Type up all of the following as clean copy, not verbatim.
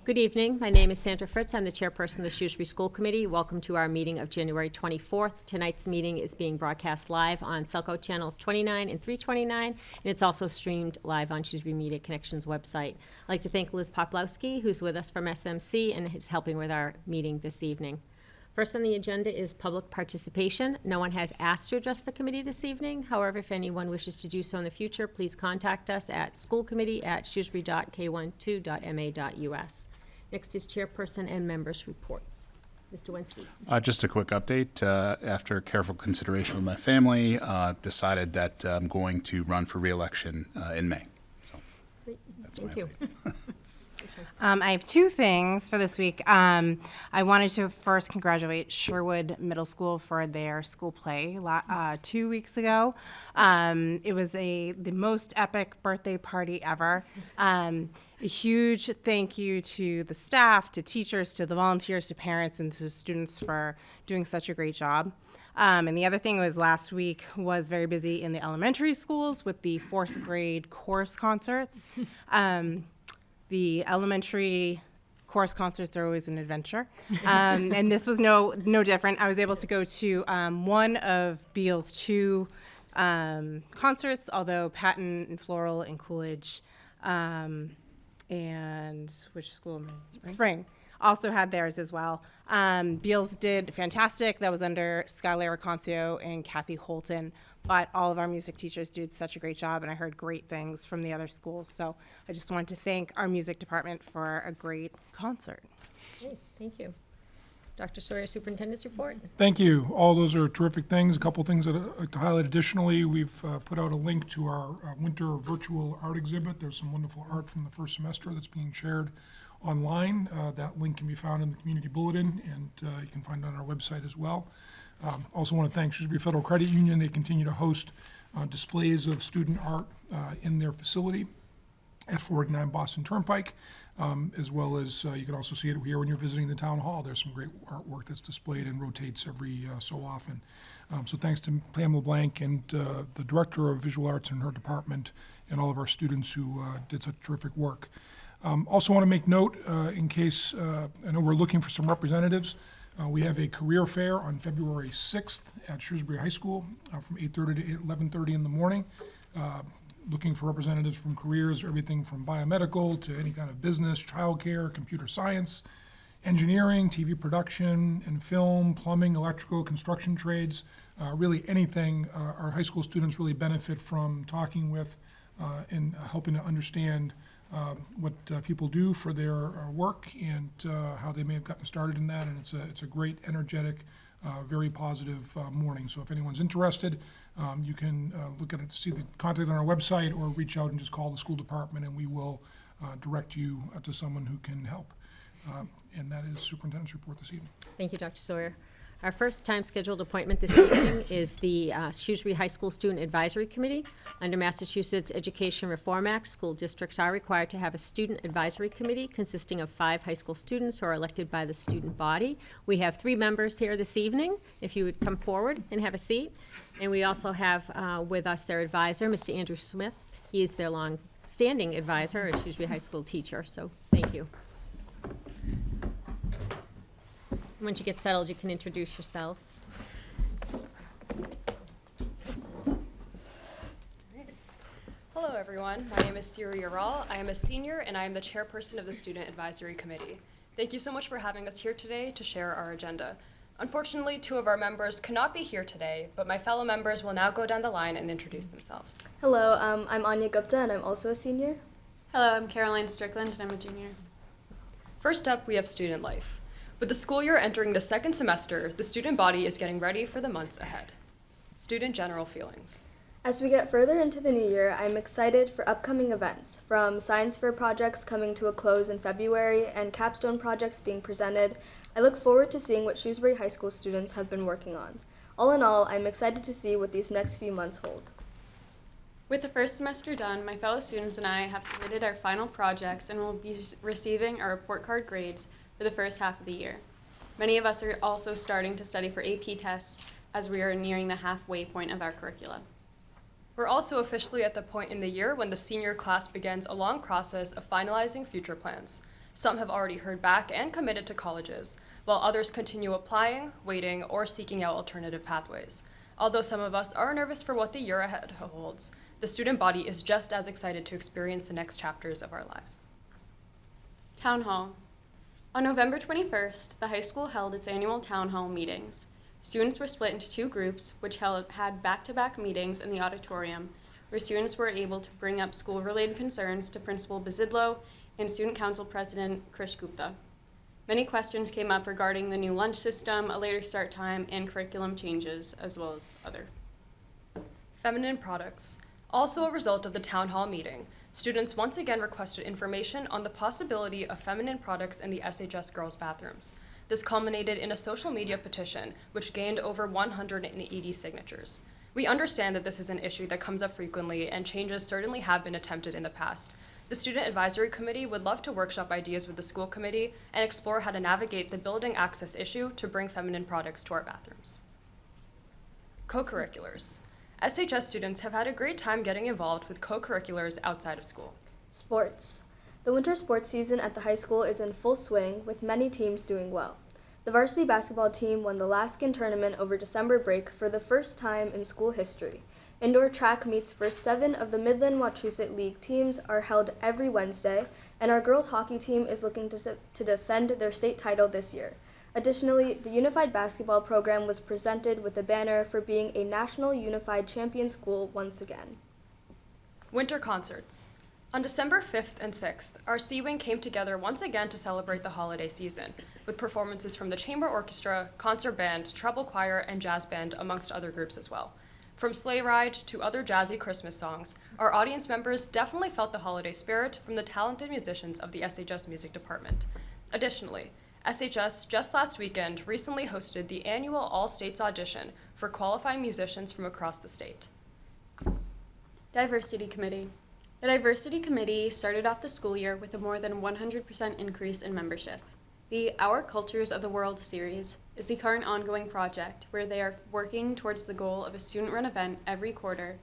Good evening. My name is Sandra Fritz. I'm the chairperson of the Shrewsbury School Committee. Welcome to our meeting of January 24th. Tonight's meeting is being broadcast live on Selco channels 29 and 329, and it's also streamed live on Shrewsbury Media Connections website. I'd like to thank Liz Poplowski, who's with us from SMC and is helping with our meeting this evening. First on the agenda is public participation. No one has asked to address the committee this evening. However, if anyone wishes to do so in the future, please contact us at schoolcommittee@shrewsbury.k12.ma.us. Next is chairperson and members' reports. Mr. Wensky. Just a quick update. After careful consideration with my family, decided that I'm going to run for re-election in May. So Great. that's Thank my you. update. I have two things for this week. I wanted to first congratulate Sherwood Middle School for their school play 2 weeks ago. It was the most epic birthday party ever. A huge thank you to the staff, to teachers, to the volunteers, to parents, and to students for doing such a great job. And the other thing was last week was very busy in the elementary schools with the 4th grade chorus concerts. The elementary chorus concerts are always an adventure, and this was no different. I was able to go to one of Beal's 2 concerts, although Patton and Floral and Coolidge and which school am I? Spring also had theirs as well. Beal's did fantastic. That was under Skylar Concio and Kathy Holton. But all of our music teachers did such a great job, and I heard great things from the other schools. So I just wanted to thank our music department for a great concert. Great. Thank you. Dr. Sawyer, Superintendent's report. Thank you. All those are terrific things. A couple things that I'd like to highlight additionally. We've put out a link to our winter virtual art exhibit. There's some wonderful art from the first semester that's being shared online. That link can be found in the community bulletin, and you can find it on our website as well. Also want to thank Shrewsbury Federal Credit Union. They continue to host displays of student art in their facility at 489 Boston Turnpike, as well as you can also see it here when you're visiting the town hall. There's some great artwork that's displayed and rotates every so often. So thanks to Pamela Blank and the director of visual arts in her department and all of our students who did such terrific work. Also want to make note, in case, I know we're looking for some representatives. We have a career fair on February 6th at Shrewsbury High School from 8:30 to 11:30 in the morning. Looking for representatives from careers, everything from biomedical to any kind of business, childcare, computer science, engineering, TV production and film, plumbing, electrical, construction trades, really anything. Our high school students really benefit from talking with and helping to understand what people do for their work and how they may have gotten started in that, and it's a great, energetic, very positive morning. So if anyone's interested, you can look at it, see the contact on our website, or reach out and just call the school department, and we will direct you to someone who can help. And that is Superintendent's report this evening. Thank you, Dr. Sawyer. Our first time scheduled appointment this evening is the Shrewsbury High School Student Advisory Committee. Under Massachusetts Education Reform Act, school districts are required to have a student advisory committee consisting of 5 high school students who are elected by the student body. We have 3 members here this evening, if you would come forward and have a seat. And we also have with us their advisor, Mr. Andrew Smith. He is their long-standing advisor, a Shrewsbury High School teacher, so thank you. Once you get settled, you can introduce yourselves. Hello, everyone. My name is Siri Ural. I am a senior, and I am the chairperson of the Student Advisory Committee. Thank you so much for having us here today to share our agenda. Unfortunately, 2 of our members cannot be here today, but my fellow members will now go down the line and introduce themselves. Hello, I'm Anya Gupta, and I'm also a senior. Hello, I'm Caroline Strickland, and I'm a junior. First up, we have student life. With the school year entering the 2nd semester, the student body is getting ready for the months ahead. Student general feelings. As we get further into the new year, I'm excited for upcoming events, from science fair projects coming to a close in February and capstone projects being presented. I look forward to seeing what Shrewsbury High School students have been working on. All in all, I'm excited to see what these next few months hold. With the first semester done, my fellow students and I have submitted our final projects and will be receiving our report card grades for the first half of the year. Many of us are also starting to study for AP tests as we are nearing the halfway point of our curricula. We're also officially at the point in the year when the senior class begins a long process of finalizing future plans. Some have already heard back and committed to colleges, while others continue applying, waiting, or seeking out alternative pathways. Although some of us are nervous for what the year ahead holds, the student body is just as excited to experience the next chapters of our lives. Town Hall. On November 21st, the high school held its annual town hall meetings. Students were split into two groups, which had back-to-back meetings in the auditorium, where students were able to bring up school-related concerns to Principal Bazidlo and Student Council President Krish Gupta. Many questions came up regarding the new lunch system, a later start time, and curriculum changes, as well as other. Feminine products. Also a result of the town hall meeting, students once again requested information on the possibility of feminine products in the SHS girls' bathrooms. This culminated in a social media petition, which gained over 180 signatures. We understand that this is an issue that comes up frequently, and changes certainly have been attempted in the past. The Student Advisory Committee would love to workshop ideas with the school committee and explore how to navigate the building access issue to bring feminine products to our bathrooms. Co-curriculars. SHS students have had a great time getting involved with co-curriculars outside of school. Sports. The winter sports season at the high school is in full swing, with many teams doing well. The varsity basketball team won the Laskin tournament over December break for the first time in school history. Indoor track meets for 7 of the Midland Wachusett League teams are held every Wednesday, and our girls hockey team is looking to defend their state title this year. Additionally, the Unified Basketball program was presented with a banner for being a National Unified Champion school once again. Winter concerts. On December 5th and 6th, our C-Wing came together once again to celebrate the holiday season, with performances from the chamber orchestra, concert band, treble choir, and jazz band, amongst other groups as well. From Sleigh Ride to other jazzy Christmas songs, our audience members definitely felt the holiday spirit from the talented musicians of the SHS Music Department. Additionally, SHS just last weekend recently hosted the annual All-States audition for qualifying musicians from across the state. Diversity Committee. The Diversity Committee started off the school year with a more than 100% increase in membership. The Our Cultures of the World series is the current ongoing project where they are working towards the goal of a student-run event every quarter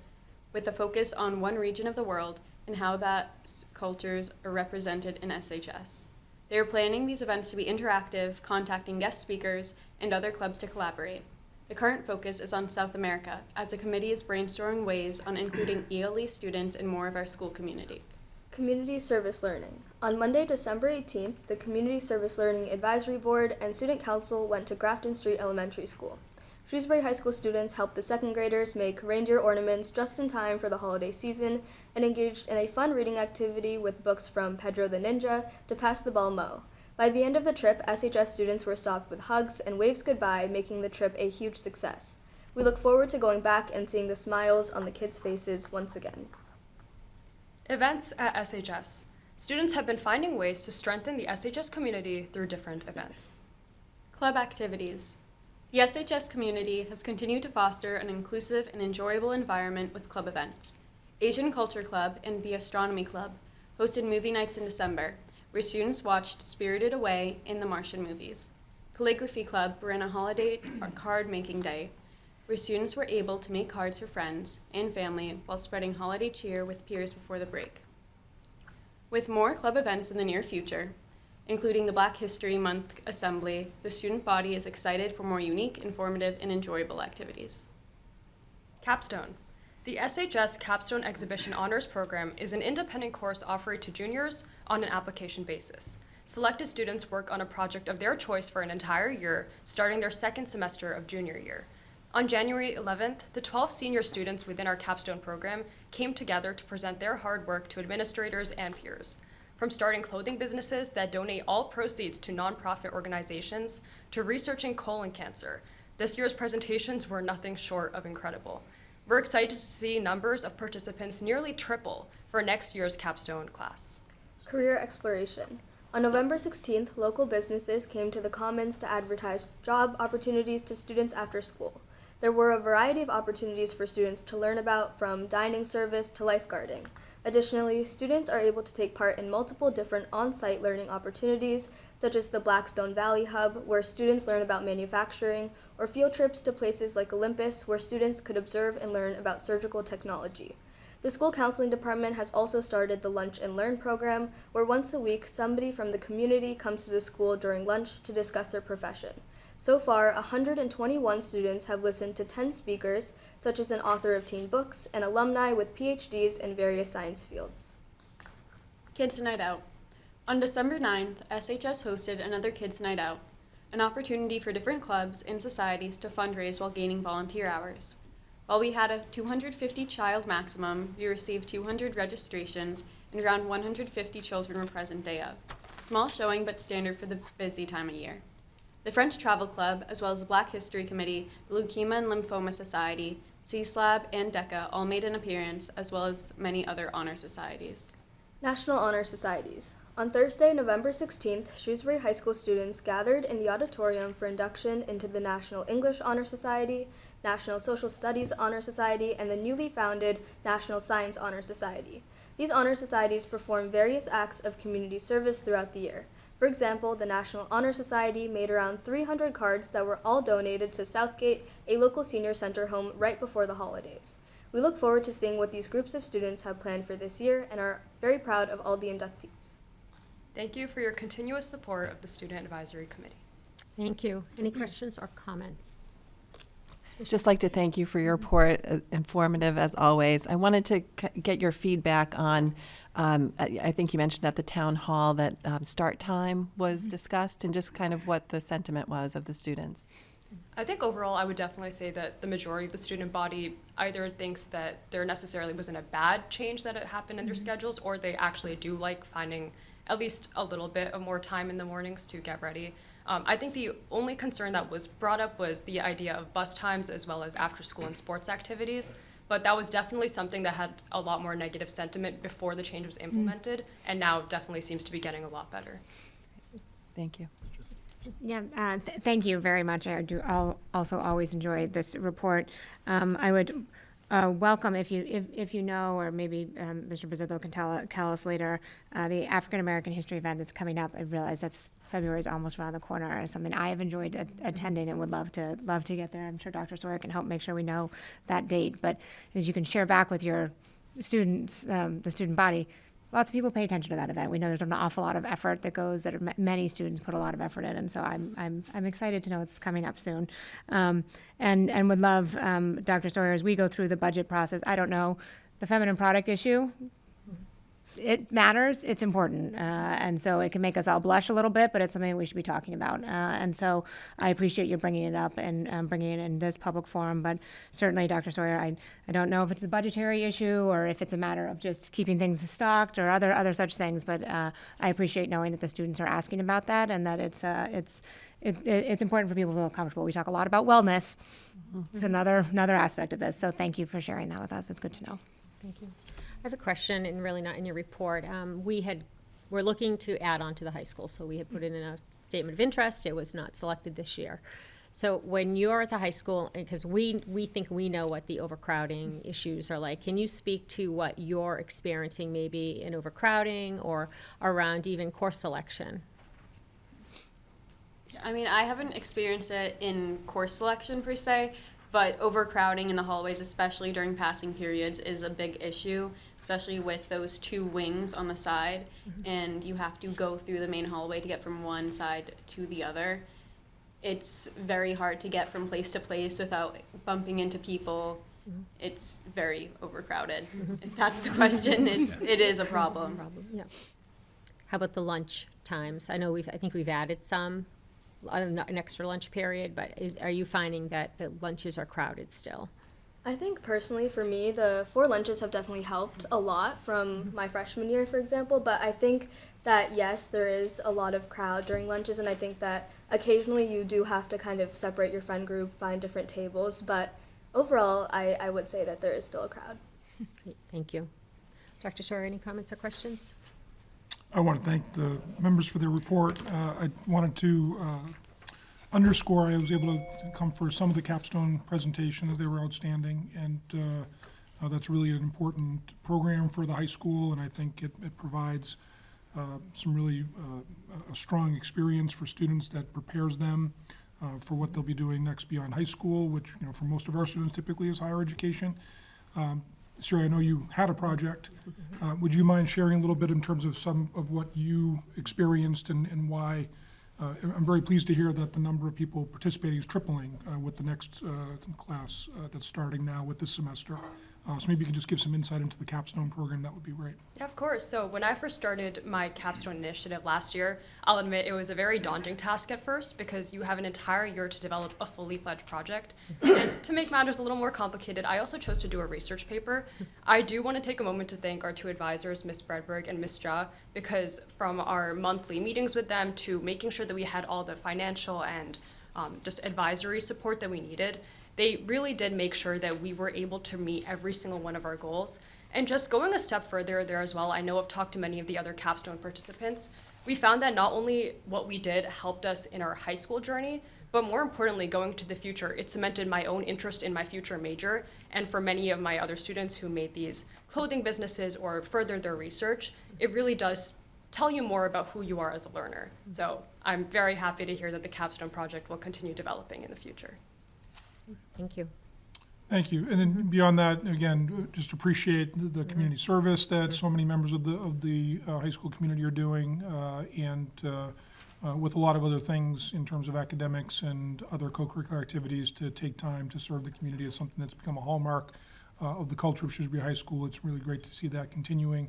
with a focus on one region of the world and how that cultures are represented in SHS. They are planning these events to be interactive, contacting guest speakers and other clubs to collaborate. The current focus is on South America, as the committee is brainstorming ways on including ELE students in more of our school community. Community Service Learning. On Monday, December 18th, the Community Service Learning Advisory Board and Student Council went to Grafton Street Elementary School. Shrewsbury High School students helped the second graders make reindeer ornaments just in time for the holiday season and engaged in a fun reading activity with books from Pedro the Ninja to Pass the Ball Mo. By the end of the trip, SHS students were stopped with hugs and waves goodbye, making the trip a huge success. We look forward to going back and seeing the smiles on the kids' faces once again. Events at SHS. Students have been finding ways to strengthen the SHS community through different events. Club activities. The SHS community has continued to foster an inclusive and enjoyable environment with club events. Asian Culture Club and the Astronomy Club hosted movie nights in December, where students watched Spirited Away and the Martian movies. Calligraphy Club ran a holiday card-making day, where students were able to make cards for friends and family while spreading holiday cheer with peers before the break. With more club events in the near future, including the Black History Month Assembly, the student body is excited for more unique, informative, and enjoyable activities. Capstone. The SHS Capstone Exhibition Honors Program is an independent course offered to juniors on an application basis. Selected students work on a project of their choice for an entire year, starting their second semester of junior year. On January 11th, the 12 senior students within our Capstone program came together to present their hard work to administrators and peers. From starting clothing businesses that donate all proceeds to nonprofit organizations to researching colon cancer, this year's presentations were nothing short of incredible. We're excited to see numbers of participants nearly triple for next year's Capstone class. Career Exploration. On November 16th, local businesses came to the Commons to advertise job opportunities to students after school. There were a variety of opportunities for students to learn about, from dining service to lifeguarding. Additionally, students are able to take part in multiple different on-site learning opportunities, such as the Blackstone Valley Hub, where students learn about manufacturing, or field trips to places like Olympus, where students could observe and learn about surgical technology. The school counseling department has also started the Lunch and Learn program, where once a week somebody from the community comes to the school during lunch to discuss their profession. So far, 121 students have listened to 10 speakers, such as an author of teen books and alumni with PhDs in various science fields. Kids Night Out. On December 9th, SHS hosted another Kids Night Out, an opportunity for different clubs and societies to fundraise while gaining volunteer hours. While we had a 250 child maximum, we received 200 registrations and around 150 children were present day of. Small showing, but standard for the busy time of year. The French Travel Club, as well as the Black History Committee, the Leukemia and Lymphoma Society, CSLAB, and DECA all made an appearance, as well as many other honor societies. National Honor Societies. On Thursday, November 16th, Shrewsbury High School students gathered in the auditorium for induction into the National English Honor Society, National Social Studies Honor Society, and the newly founded National Science Honor Society. These honor societies perform various acts of community service throughout the year. For example, the National Honor Society made around 300 cards that were all donated to Southgate, a local senior center home, right before the holidays. We look forward to seeing what these groups of students have planned for this year and are very proud of all the inductees. Thank you for your continuous support of the Student Advisory Committee. Thank you. Any questions or comments? Just like to thank you for your report, informative as always. I wanted to get your feedback on, I think you mentioned at the town hall that start time was discussed, and just kind of what the sentiment was of the students. I think overall, I would definitely say that the majority of the student body either thinks that there necessarily wasn't a bad change that it happened in their schedules, or they actually do like finding at least a little bit of more time in the mornings to get ready. I think the only concern that was brought up was the idea of bus times as well as after school and sports activities. But that was definitely something that had a lot more negative sentiment before the change was implemented, and now definitely seems to be getting a lot better. Thank you. Yeah, thank you very much. I do also always enjoy this report. I would welcome if you know, or maybe Mr. Bizzillo can tell us later, the African American History event that's coming up. I realize that's February is almost around the corner, or something I have enjoyed attending and would love to get there. I'm sure Dr. Sawyer can help make sure we know that date. But as you can share back with your students, the student body, lots of people pay attention to that event. We know there's an awful lot of effort that goes, many students put a lot of effort in, and so I'm excited to know it's coming up soon, and would love, Dr. Sawyer, as we go through the budget process. I don't know, the feminine product issue, it matters, it's important, and so it can make us all blush a little bit, but it's something we should be talking about, and so I appreciate you bringing it up and bringing it in this public forum. But certainly, Dr. Sawyer, I don't know if it's a budgetary issue or if it's a matter of just keeping things stocked or other such things, but I appreciate knowing that the students are asking about that, and that it's important for people to feel comfortable. We talk a lot about wellness. It's another aspect of this, so thank you for sharing that with us. It's good to know. Thank you. I have a question, and really not in your report. We're looking to add on to the high school, so we had put it in a statement of interest. It was not selected this year. So when you're at the high school, because we think we know what the overcrowding issues are like, can you speak to what you're experiencing maybe in overcrowding or around even course selection? I mean, I haven't experienced it in course selection per se, but overcrowding in the hallways, especially during passing periods, is a big issue, especially with those two wings on the side, and you have to go through the main hallway to get from one side to the other. It's very hard to get from place to place without bumping into people. It's very overcrowded. If that's the question, it is a problem. Yeah. How about the lunch times? I think we've added some, an extra lunch period, but are you finding that the lunches are crowded still? I think personally for me, the 4 lunches have definitely helped a lot from my freshman year, for example, but I think that yes, there is a lot of crowd during lunches, and I think that occasionally you do have to kind of separate your friend group, find different tables, but overall, I would say that there is still a crowd. Great, thank you. Dr. Sawyer, any comments or questions? I want to thank the members for their report. I wanted to underscore, I was able to come for some of the capstone presentations. They were outstanding, and that's really an important program for the high school, and I think it provides some really a strong experience for students that prepares them for what they'll be doing next beyond high school, which, for most of our students typically is higher education. Siri, I know you had a project. Would you mind sharing a little bit in terms of some of what you experienced and why? I'm very pleased to hear that the number of people participating is tripling with the next class that's starting now with this semester. So maybe you can just give some insight into the Capstone program. That would be great. Yeah, of course. So when I first started my Capstone initiative last year, I'll admit it was a very daunting task at first because you have an entire year to develop a fully fledged project. And to make matters a little more complicated, I also chose to do a research paper. I do want to take a moment to thank our two advisors, Ms. Bredberg and Ms. Jha, because from our monthly meetings with them to making sure that we had all the financial and just advisory support that we needed, they really did make sure that we were able to meet every single one of our goals. And just going a step further there as well, I know I've talked to many of the other Capstone participants, we found that not only what we did helped us in our high school journey, but more importantly, going to the future, it cemented my own interest in my future major. And for many of my other students who made these clothing businesses or furthered their research, it really does tell you more about who you are as a learner. So I'm very happy to hear that the Capstone project will continue developing in the future. Thank you. Thank you. And then beyond that, again, just appreciate the community service that so many members of the high school community are doing, and with a lot of other things in terms of academics and other co-curricular activities to take time to serve the community is something that's become a hallmark of the culture of Shrewsbury High School. It's really great to see that continuing.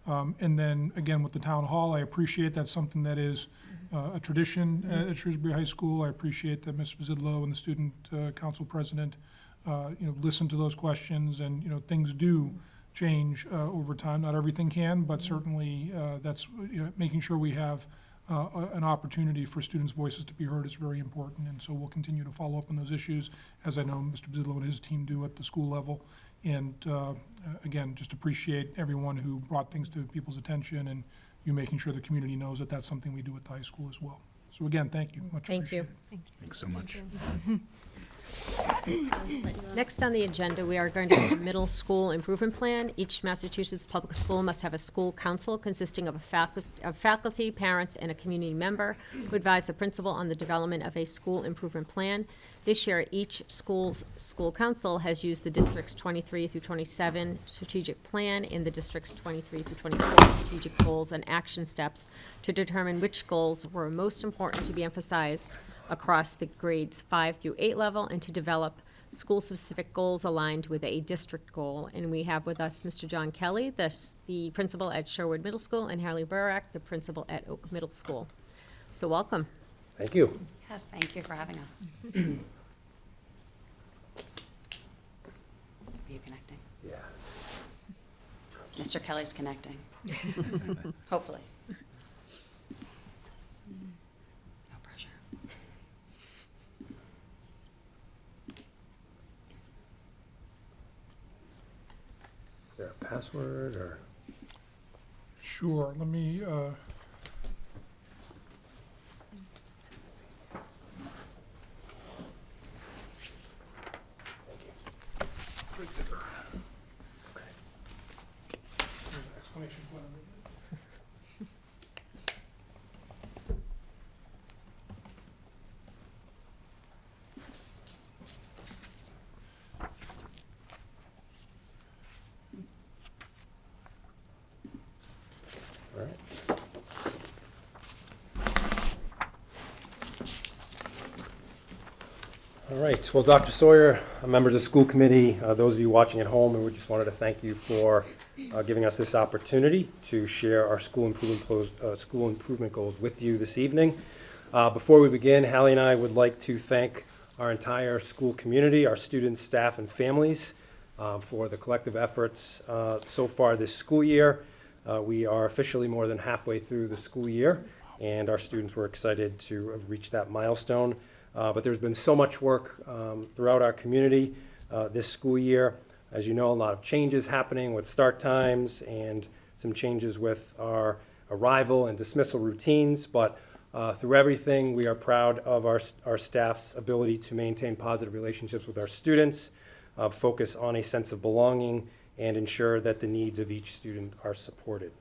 And then, again, with the town hall, I appreciate that's something that is a tradition at Shrewsbury High School. I appreciate that Ms. Bazidlo and the student council president, listen to those questions, and, things do change over time. Not everything can, but certainly that's, making sure we have an opportunity for students' voices to be heard is very important. And so we'll continue to follow up on those issues, as I know Mr. Bazidlo and his team do at the school level. And again, just appreciate everyone who brought things to people's attention, and you making sure the community knows that that's something we do at the high school as well. So again, thank you. Much Thank you. appreciated. Thanks so much. Next on the agenda, we are going to do the middle school improvement plan. Each Massachusetts public school must have a school council consisting of faculty, parents, and a community member who advise the principal on the development of a school improvement plan. This year, each school's school council has used the district's 23 through 27 strategic plan and the district's 23 through 24 strategic goals and action steps to determine which goals were most important to be emphasized across the grades 5 through 8 level, and to develop school-specific goals aligned with a district goal. And we have with us Mr. John Kelly, the principal at Sherwood Middle School, and Harley Burak, the principal at Oak Middle School. So welcome. Thank you. Yes, thank you for having us. Are you connecting? Yeah. Mr. Kelly's connecting. Hopefully. No pressure. Is there a password or? Sure, let me, right there. Explanation plan. All right. All right. Well, Dr. Sawyer, members of the school committee, those of you watching at home, and we just wanted to thank you for giving us this opportunity to share our school improvement goals with you this evening. Before we begin, Hallie and I would like to thank our entire school community, our students, staff, and families for the collective efforts so far this school year. We are officially more than halfway through the school year, and our students were excited to reach that milestone. But there's been so much work throughout our community this school year. As you know, a lot of changes happening with start times and some changes with our arrival and dismissal routines. But through everything, we are proud of our staff's ability to maintain positive relationships with our students, focus on a sense of belonging, and ensure that the needs of each student are supported.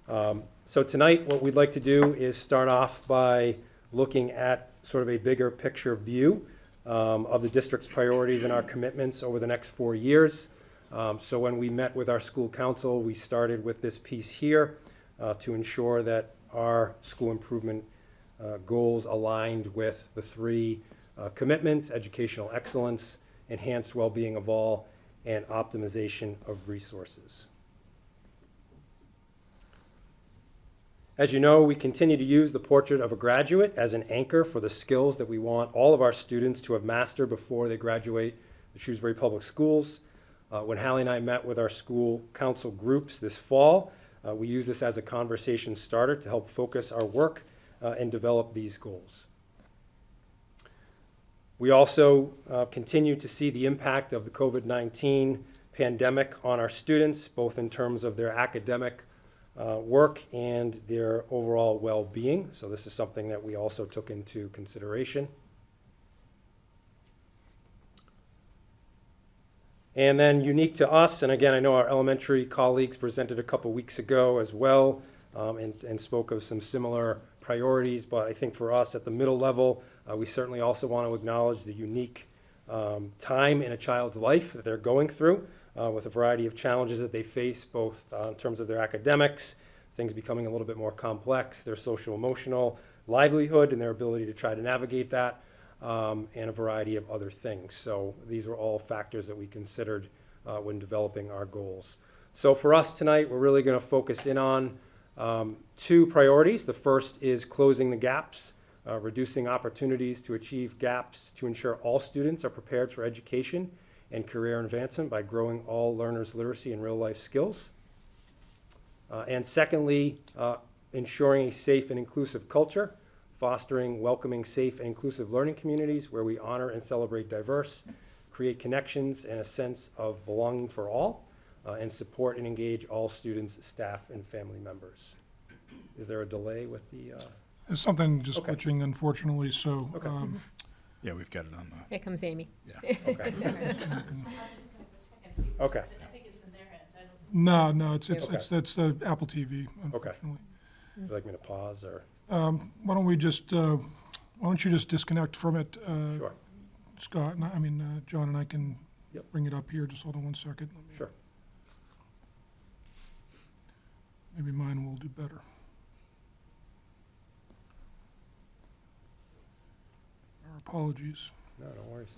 So tonight, what we'd like to do is start off by looking at sort of a bigger picture view of the district's priorities and our commitments over the next 4 years. So when we met with our school council, we started with this piece here to ensure that our school improvement goals aligned with the three commitments: educational excellence, enhanced well-being of all, and optimization of resources. As you know, we continue to use the portrait of a graduate as an anchor for the skills that we want all of our students to have mastered before they graduate the Shrewsbury Public Schools. When Hallie and I met with our school council groups this fall, we use this as a conversation starter to help focus our work and develop these goals. We also continue to see the impact of the COVID-19 pandemic on our students, both in terms of their academic work and their overall well-being. So this is something that we also took into consideration. And then unique to us, and again, I know our elementary colleagues presented a couple weeks ago as well, and spoke of some similar priorities, but I think for us at the middle level, we certainly also want to acknowledge the unique time in a child's life that they're going through, with a variety of challenges that they face, both in terms of their academics, things becoming a little bit more complex, their social emotional livelihood and their ability to try to navigate that, and a variety of other things. So these were all factors that we considered when developing our goals. So for us tonight, we're really going to focus in on two priorities. The first is closing the gaps, reducing opportunities to achieve gaps to ensure all students are prepared for education and career advancement by growing all learners' literacy and real-life skills. And secondly, ensuring a safe and inclusive culture, fostering welcoming, safe, and inclusive learning communities where we honor and celebrate diverse, create connections and a sense of belonging for all, and support and engage all students, staff, and family members. Is there a delay with the? There's something just Okay. glitching, unfortunately, so. Okay. Yeah, we've got it on the, Here comes Amy. Okay. Okay. No, it's Okay. it's the Apple TV, unfortunately. Would you like me to pause or? Why don't you just disconnect from it? Sure. Scott, John and I can Yep. bring it up here. Just hold on one second. Let me- Sure. Maybe mine will do better. Our apologies. No worries.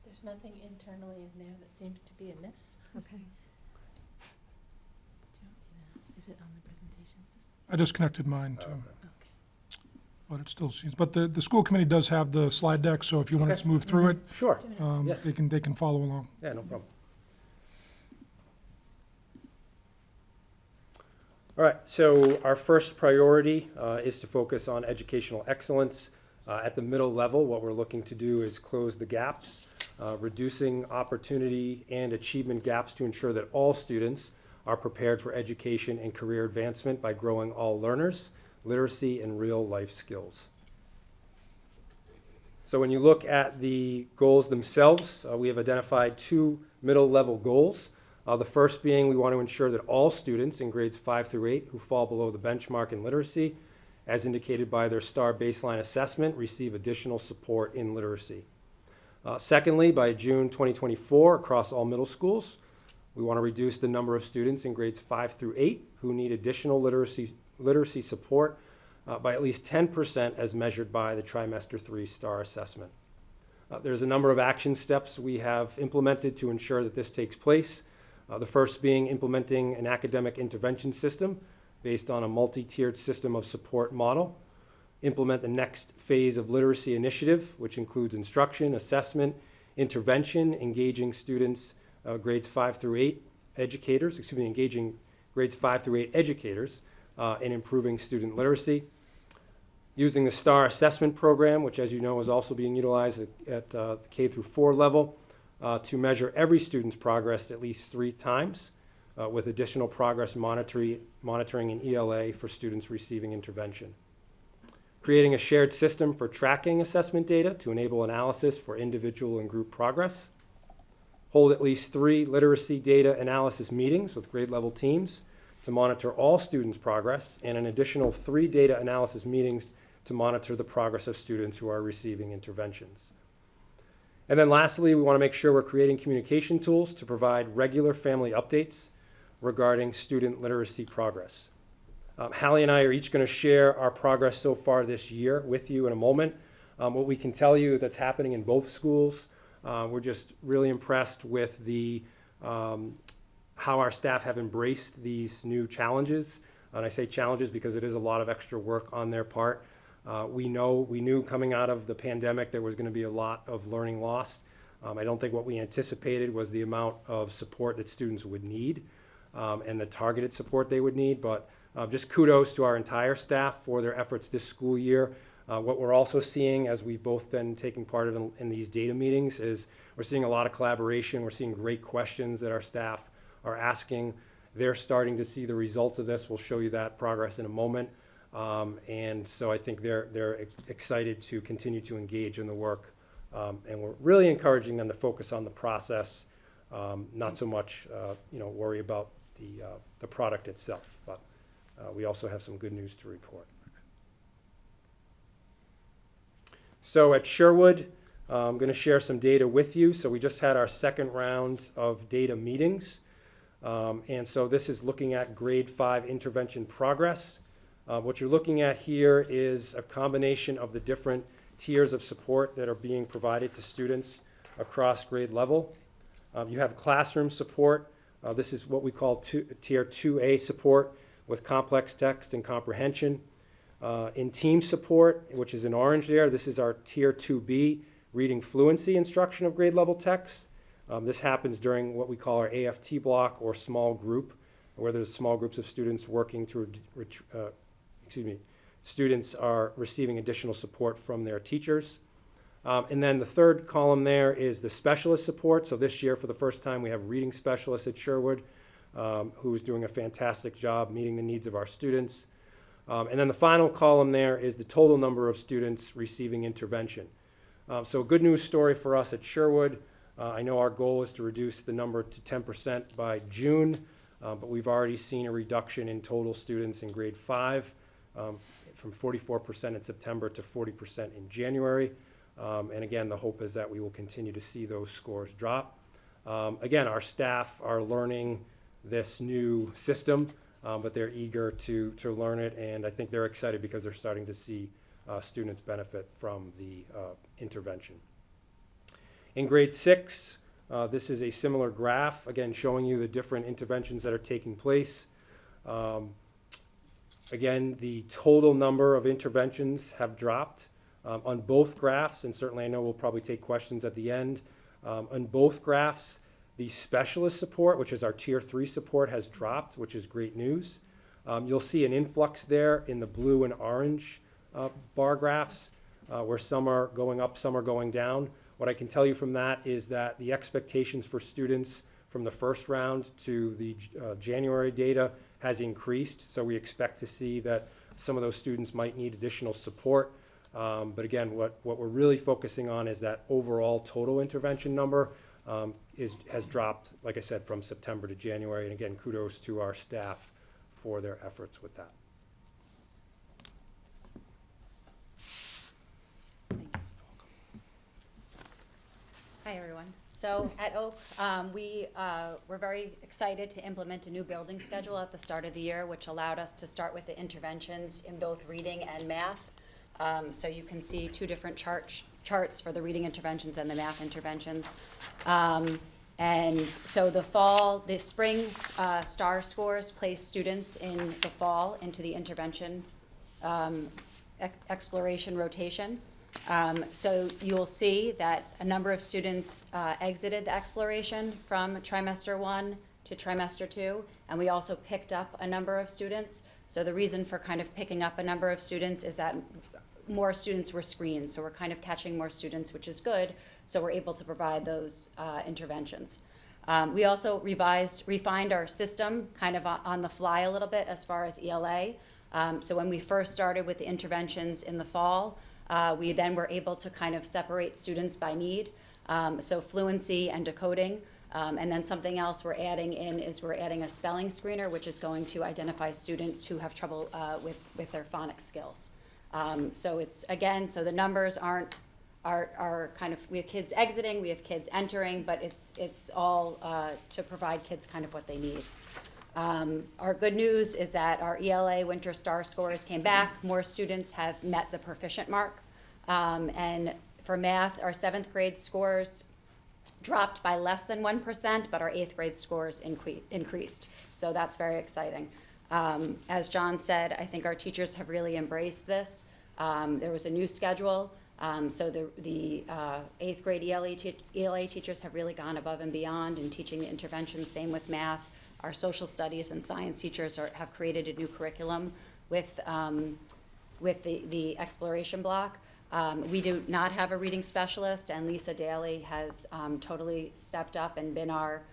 There's nothing internally in there that seems to be amiss. Okay. Is it on the presentation system? I disconnected mine too, Okay. but it still seems, but the school committee does have the slide deck, so if you want us to move through it, Sure. Yeah. they can follow along. Yeah, no problem. All right, so our first priority is to focus on educational excellence. At the middle level, what we're looking to do is close the gaps, reducing opportunity and achievement gaps to ensure that all students are prepared for education and career advancement by growing all learners, literacy, and real-life skills. So when you look at the goals themselves, we have identified two middle-level goals. The first being we want to ensure that all students in grades 5 through 8 who fall below the benchmark in literacy, as indicated by their STAR baseline assessment, receive additional support in literacy. Secondly, by June 2024, across all middle schools, we want to reduce the number of students in grades 5 through 8 who need additional literacy support by at least 10% as measured by the trimester 3 STAR assessment. There's a number of action steps we have implemented to ensure that this takes place. The first being implementing an academic intervention system based on a multi-tiered system of support model. Implement the next phase of literacy initiative, which includes instruction, assessment, intervention, engaging students, grades 5 through 8 educators, engaging grades 5 through 8 educators in improving student literacy. Using the STAR assessment program, which as you know is also being utilized at the K through 4 level, to measure every student's progress at least 3 times, with additional progress monitoring in ELA for students receiving intervention. Creating a shared system for tracking assessment data to enable analysis for individual and group progress. Hold at least 3 literacy data analysis meetings with grade level teams to monitor all students' progress, and an additional 3 data analysis meetings to monitor the progress of students who are receiving interventions. And then lastly, we want to make sure we're creating communication tools to provide regular family updates regarding student literacy progress. Hallie and I are each going to share our progress so far this year with you in a moment. What we can tell you that's happening in both schools, we're just really impressed with the how our staff have embraced these new challenges. And I say challenges because it is a lot of extra work on their part. We knew coming out of the pandemic there was going to be a lot of learning loss. I don't think what we anticipated was the amount of support that students would need and the targeted support they would need, but just kudos to our entire staff for their efforts this school year. What we're also seeing, as we've both been taking part in these data meetings, is we're seeing a lot of collaboration. We're seeing great questions that our staff are asking. They're starting to see the results of this. We'll show you that progress in a moment. And so I think they're excited to continue to engage in the work. And we're really encouraging them to focus on the process, not so much worry about the product itself. But we also have some good news to report. So at Sherwood, I'm going to share some data with you. So we just had our second round of data meetings. And so this is looking at grade 5 intervention progress. What you're looking at here is a combination of the different tiers of support that are being provided to students across grade level. You have classroom support. This is what we call tier 2A support with complex text and comprehension. In team support, which is in orange there, this is our tier 2B reading fluency instruction of grade level text. This happens during what we call our AFT block or small group, where there's small groups of students working through, students are receiving additional support from their teachers. And then the third column there is the specialist support. So this year, for the first time, we have reading specialists at Sherwood, who is doing a fantastic job meeting the needs of our students. And then the final column there is the total number of students receiving intervention. So a good news story for us at Sherwood. I know our goal is to reduce the number to 10% by June, but we've already seen a reduction in total students in grade 5 from 44% in September to 40% in January. And again, the hope is that we will continue to see those scores drop. Again, our staff are learning this new system, but they're eager to learn it, and I think they're excited because they're starting to see students benefit from the intervention. In grade 6, this is a similar graph, again showing you the different interventions that are taking place. Again, the total number of interventions have dropped on both graphs, and certainly I know we'll probably take questions at the end. On both graphs, the specialist support, which is our tier 3 support, has dropped, which is great news. You'll see an influx there in the blue and orange bar graphs, where some are going up, some are going down. What I can tell you from that is that the expectations for students from the first round to the January data has increased. So we expect to see that some of those students might need additional support. But again, what we're really focusing on is that overall total intervention number has dropped, like I said, from September to January. And again, kudos to our staff for their efforts with that. Hi, everyone. So at Oak, we were very excited to implement a new building schedule at the start of the year, which allowed us to start with the interventions in both reading and math. So you can see two different charts for the reading interventions and the math interventions. And so the spring STAR scores place students in the fall into the intervention exploration rotation. So you'll see that a number of students exited the exploration from trimester 1 to trimester 2, and we also picked up a number of students. So the reason for kind of picking up a number of students is that more students were screened, so we're kind of catching more students, which is good, so we're able to provide those interventions. We also refined our system kind of on the fly a little bit as far as ELA. So when we first started with the interventions in the fall, we then were able to kind of separate students by need. So fluency and decoding And then something else we're adding in is we're adding a spelling screener, which is going to identify students who have trouble with their phonics skills. So it's, again, so the numbers are kind of, we have kids exiting, we have kids entering, but it's all to provide kids kind of what they need. Our good news is that our ELA winter star scores came back. More students have met the proficient mark. And for math, our 7th grade scores dropped by less than 1%, but our 8th grade scores increased. So that's very exciting. As John said, I think our teachers have really embraced this. There was a new schedule. So the 8th grade ELA teachers have really gone above and beyond in teaching the intervention. Same with math. Our social studies and science teachers have created a new curriculum with the exploration block. We do not have a reading specialist, and Lisa Daly has totally stepped up and been our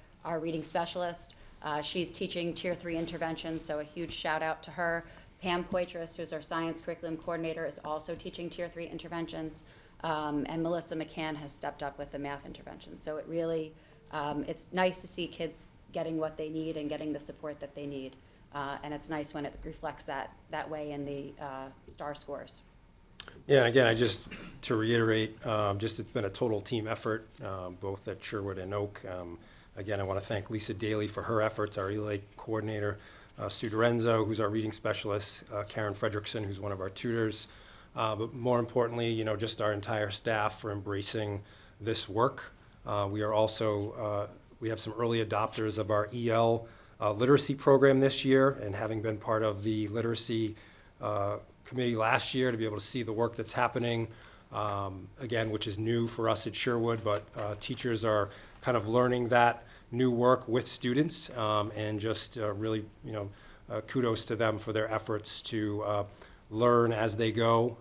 reading specialist. She's teaching Tier 3 interventions, so a huge shout out to her. Pam Poitras, who's our science curriculum coordinator, is also teaching Tier 3 interventions. And Melissa McCann has stepped up with the math intervention. So it really, it's nice to see kids getting what they need and getting the support that they need. And it's nice when it reflects that way in the STAR scores. Yeah, and again, to reiterate, it's been a total team effort, both at Sherwood and Oak. Again, I want to thank Lisa Daly for her efforts, our ELA coordinator, Sue Dorenzo, who's our reading specialist, Karen Fredrickson, who's one of our tutors, but more importantly, just our entire staff for embracing this work. We are also, we have some early adopters of our EL literacy program this year, and having been part of the literacy committee last year to be able to see the work that's happening, again, which is new for us at Sherwood, but teachers are kind of learning that new work with students, and just really, kudos to them for their efforts to learn as they go.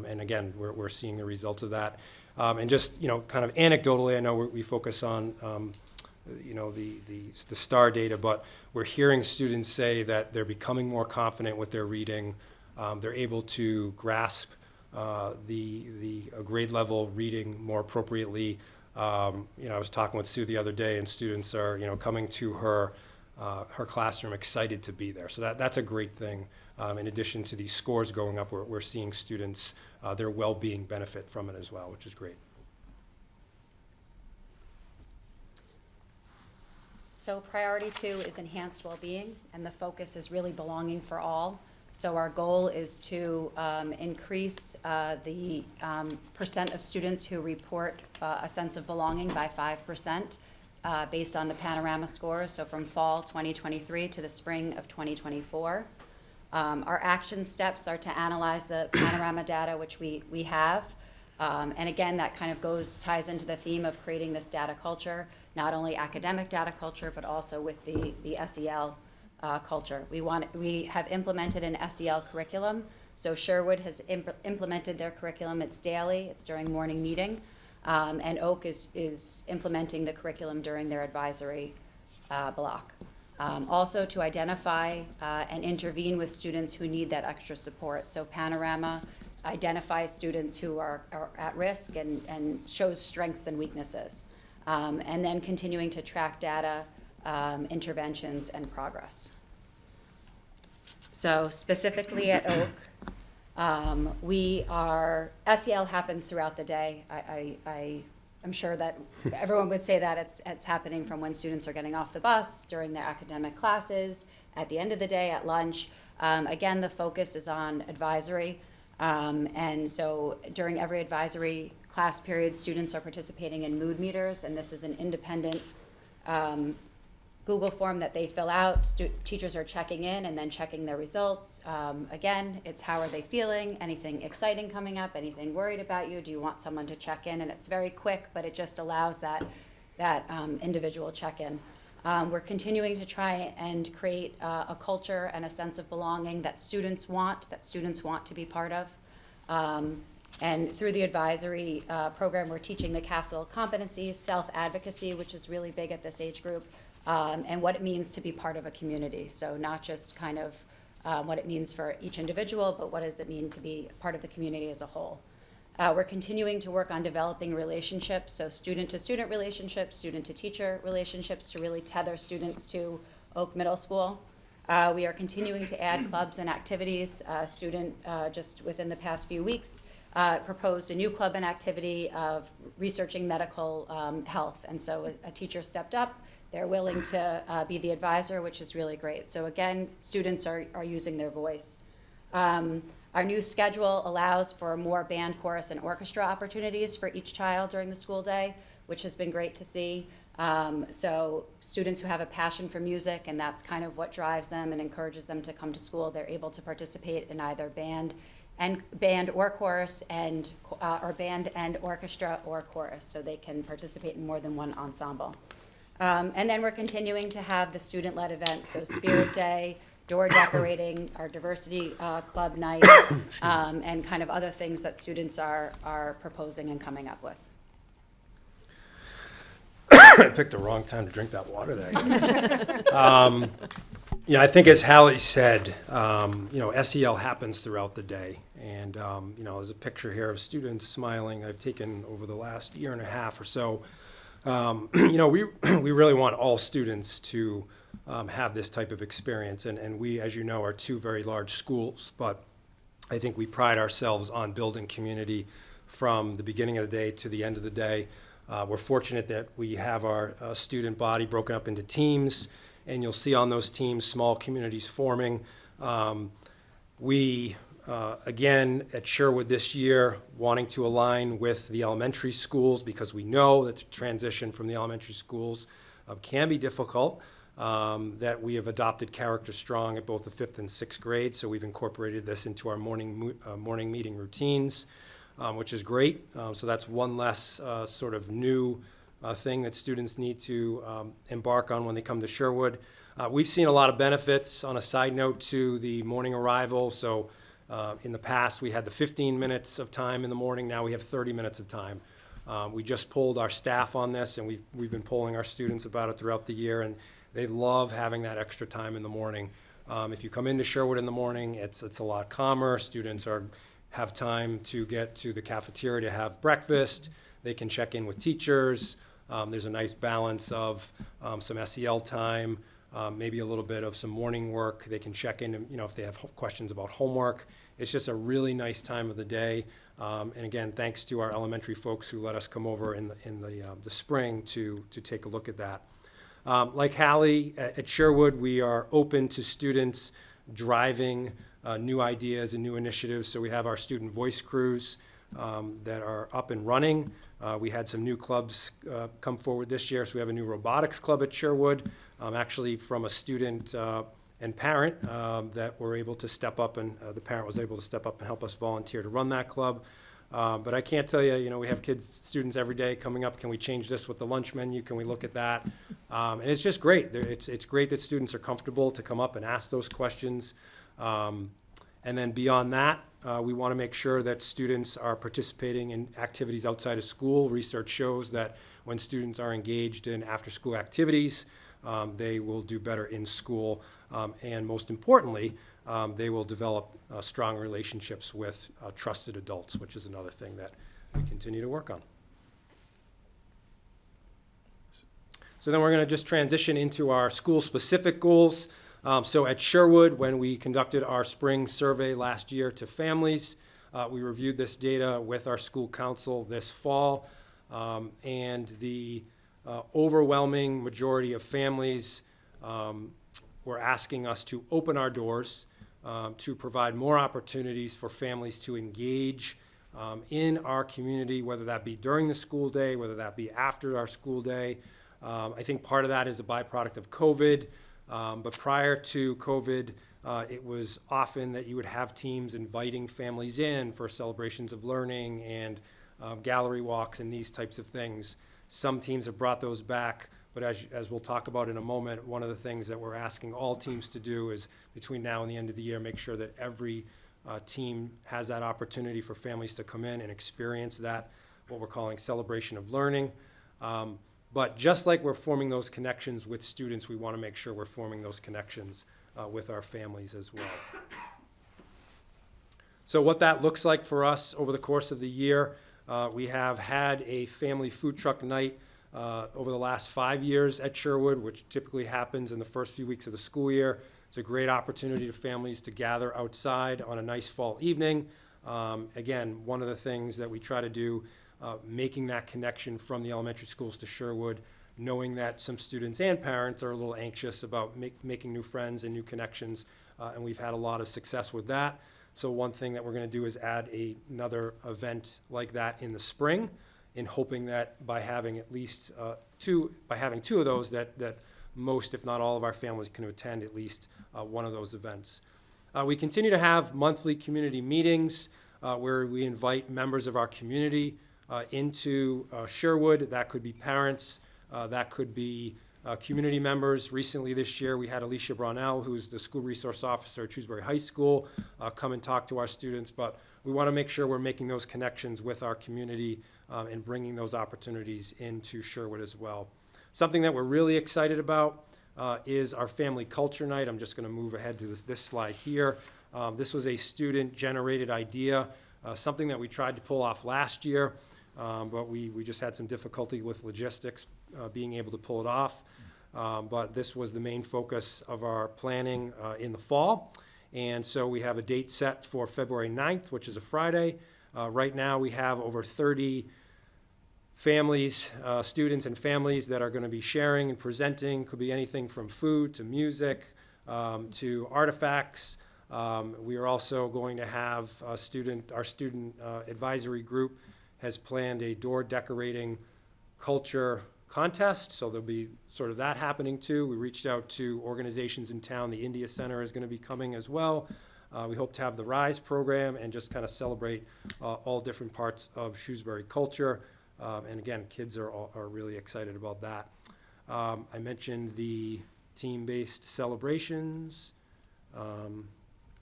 And again, we're seeing the results of that. And just, kind of anecdotally, I know we focus on, the STAR data, but we're hearing students say that they're becoming more confident with their reading. They're able to grasp the grade level reading more appropriately. I was talking with Sue the other day, and students are, coming to her classroom excited to be there. So that's a great thing. In addition to these scores going up, we're seeing students, their well-being benefit from it as well, which is great. So priority 2 is enhanced well-being, and the focus is really belonging for all. So our goal is to increase the percent of students who report a sense of belonging by 5% based on the Panorama score, so from fall 2023 to the spring of 2024. Our action steps are to analyze the Panorama data, which we have. And again, that kind of ties into the theme of creating this data culture, not only academic data culture, but also with the SEL culture. We have implemented an SEL curriculum. So Sherwood has implemented their curriculum. It's daily. It's during morning meeting. And Oak is implementing the curriculum during their advisory block. Also to identify and intervene with students who need that extra support. So Panorama identifies students who are at risk and shows strengths and weaknesses. And then continuing to track data, interventions, and progress. So specifically at Oak, SEL happens throughout the day. I'm sure that everyone would say that it's happening from when students are getting off the bus, during their academic classes, at the end of the day, at lunch. Again, the focus is on advisory. And so during every advisory class period, students are participating in mood meters, and this is an independent Google form that they fill out. Teachers are checking in and then checking their results. Again, it's how are they feeling, anything exciting coming up, anything worried about you, do you want someone to check in? And it's very quick, but it just allows that individual check-in. We're continuing to try and create a culture and a sense of belonging that students want to be part of. And through the advisory program, we're teaching the CASEL competencies, self-advocacy, which is really big at this age group, and what it means to be part of a community. So not just kind of what it means for each individual, but what does it mean to be part of the community as a whole. We're continuing to work on developing relationships, so student-to-student relationships, student-to-teacher relationships, to really tether students to Oak Middle School. We are continuing to add clubs and activities. Student, just within the past few weeks, proposed a new club and activity of researching medical health. And so a teacher stepped up. They're willing to be the advisor, which is really great. So again, students are using their voice. Our new schedule allows for more band, chorus, and orchestra opportunities for each child during the school day, which has been great to see. So students who have a passion for music, and that's kind of what drives them and encourages them to come to school, they're able to participate in either band or chorus, or band and orchestra or chorus, so they can participate in more than one ensemble. And then we're continuing to have the student-led events, so Spirit Day, door decorating, our diversity club night, and kind of other things that students are proposing and coming up with. I picked the wrong time to drink that water there. I think as Hallie said, SEL happens throughout the day. And, there's a picture here of students smiling I've taken over the last year and a half or so. We really want all students to have this type of experience. And we, as you know, are two very large schools, but I think we pride ourselves on building community from the beginning of the day to the end of the day. We're fortunate that we have our student body broken up into teams, and you'll see on those teams small communities forming. Again, at Sherwood this year, wanting to align with the elementary schools because we know that the transition from the elementary schools can be difficult, that we have adopted Character Strong at both the 5th and 6th grade, so we've incorporated this into our morning meeting routines, which is great. So that's one less sort of new thing that students need to embark on when they come to Sherwood. We've seen a lot of benefits on a side note to the morning arrival. So in the past, we had the 15 minutes of time in the morning. Now we have 30 minutes of time. We just polled our staff on this, and we've been polling our students about it throughout the year, and they love having that extra time in the morning. If you come into Sherwood in the morning, it's a lot calmer. Students have time to get to the cafeteria to have breakfast. They can check in with teachers. There's a nice balance of some SEL time, maybe a little bit of some morning work. They can check in, if they have questions about homework. It's just a really nice time of the day. And again, thanks to our elementary folks who let us come over in the spring to take a look at that. Like Hallie, at Sherwood, we are open to students driving new ideas and new initiatives. So we have our student voice crews that are up and running. We had some new clubs come forward this year. So we have a new robotics club at Sherwood, actually from a student and parent that were able to step up, and the parent was able to step up and help us volunteer to run that club. But I can't tell you, we have students every day coming up, can we change this with the lunch menu? Can we look at that? And it's just great. It's great that students are comfortable to come up and ask those questions. And then beyond that, we want to make sure that students are participating in activities outside of school. Research shows that when students are engaged in after-school activities, they will do better in school. And most importantly, they will develop strong relationships with trusted adults, which is another thing that we continue to work on. So then we're going to just transition into our school-specific goals. So at Sherwood, when we conducted our spring survey last year to families, we reviewed this data with our school council this fall, and the overwhelming majority of families were asking us to open our doors to provide more opportunities for families to engage in our community, whether that be during the school day, whether that be after our school day. I think part of that is a byproduct of COVID. But prior to COVID, it was often that you would have teams inviting families in for celebrations of learning and gallery walks and these types of things. Some teams have brought those back, but as we'll talk about in a moment, one of the things that we're asking all teams to do is between now and the end of the year, make sure that every team has that opportunity for families to come in and experience that, what we're calling celebration of learning. But just like we're forming those connections with students, we want to make sure we're forming those connections with our families as well. So what that looks like for us over the course of the year, we have had a family food truck night over the last 5 years at Sherwood, which typically happens in the first few weeks of the school year. It's a great opportunity for families to gather outside on a nice fall evening. Again, one of the things that we try to do, making that connection from the elementary schools to Sherwood, knowing that some students and parents are a little anxious about making new friends and new connections, and we've had a lot of success with that. So one thing that we're going to do is add another event like that in the spring, in hoping that by having at least two of those, that most, if not all, of our families can attend at least one of those events. We continue to have monthly community meetings where we invite members of our community into Sherwood. That could be parents, that could be community members. Recently this year, we had Alicia Brownell, who's the school resource officer at Shrewsbury High School, come and talk to our students. But we want to make sure we're making those connections with our community and bringing those opportunities into Sherwood as well. Something that we're really excited about is our family culture night. I'm just going to move ahead to this slide here. This was a student-generated idea, something that we tried to pull off last year, but we just had some difficulty with logistics being able to pull it off. But this was the main focus of our planning in the fall. And so we have a date set for February 9th, which is a Friday. Right now, we have over 30 families, students and families that are going to be sharing and presenting. Could be anything from food to music to artifacts. We are also going to have our student advisory group has planned a door decorating culture contest, so there'll be sort of that happening too. We reached out to organizations in town. The India Center is going to be coming as well. We hope to have the RISE program and just kind of celebrate all different parts of Shrewsbury culture. And again, kids are really excited about that. I mentioned the team-based celebrations.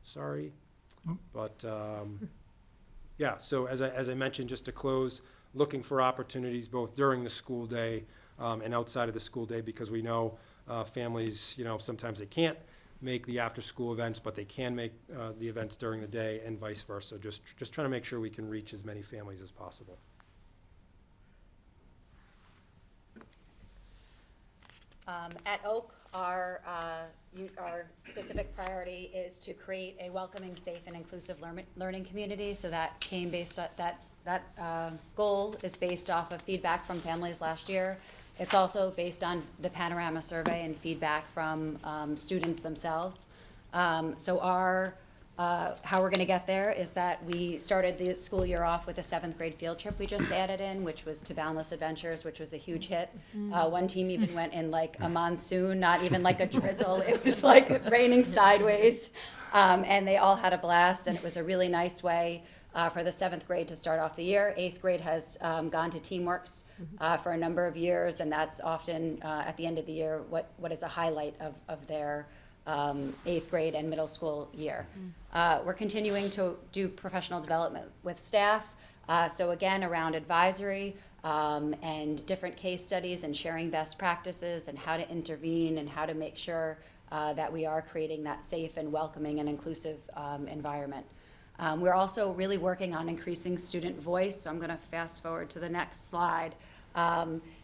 Sorry, but yeah. So as I mentioned, just to close, looking for opportunities both during the school day and outside of the school day, because we know families, sometimes they can't make the after-school events, but they can make the events during the day and vice versa. Just trying to make sure we can reach as many families as possible. At Oak, our specific priority is to create a welcoming, safe, and inclusive learning community. So that came based on that goal is based off of feedback from families last year. It's also based on the Panorama survey and feedback from students themselves. So how we're going to get there is that we started the school year off with a 7th grade field trip we just added in, which was to Boundless Adventures, which was a huge hit. One team even went in like a monsoon, not even like a drizzle. It was like raining sideways. And they all had a blast, and it was a really nice way for the 7th grade to start off the year. 8th grade has gone to Teamworks for a number of years, and that's often at the end of the year what is a highlight of their 8th grade and middle school year. We're continuing to do professional development with staff. So again, around advisory and different case studies and sharing best practices and how to intervene and how to make sure that we are creating that safe and welcoming and inclusive environment. We're also really working on increasing student voice. So I'm going to fast forward to the next slide.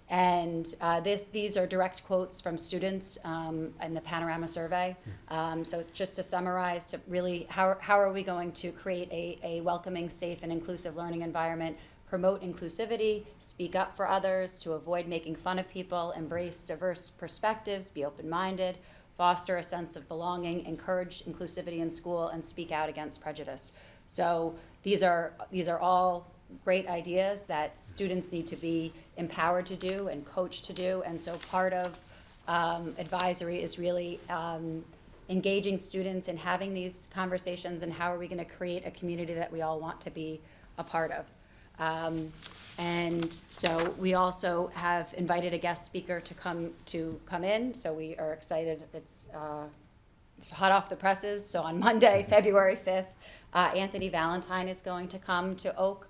These are direct quotes from students in the Panorama survey. So it's just to summarize, to really, how are we going to create a welcoming, safe, and inclusive learning environment, promote inclusivity, speak up for others, to avoid making fun of people, embrace diverse perspectives, be open-minded, foster a sense of belonging, encourage inclusivity in school, and speak out against prejudice. So these are all great ideas that students need to be empowered to do and coached to do. And so part of advisory is really engaging students and having these conversations and how are we going to create a community that we all want to be a part of. And so we also have invited a guest speaker to come in. So we are excited. It's hot off the presses. So on Monday, February 5th, Anthony Valentine is going to come to Oak.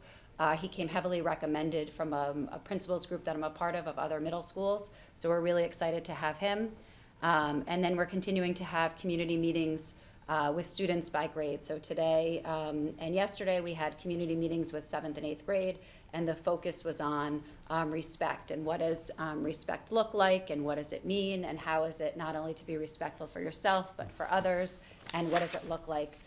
He came heavily recommended from a principals group that I'm a part of other middle schools. So we're really excited to have him. And then we're continuing to have community meetings with students by grade. So today and yesterday we had community meetings with 7th and 8th grade, and the focus was on respect and what does respect look like and what does it mean and how is it not only to be respectful for yourself but for others, and what does it look like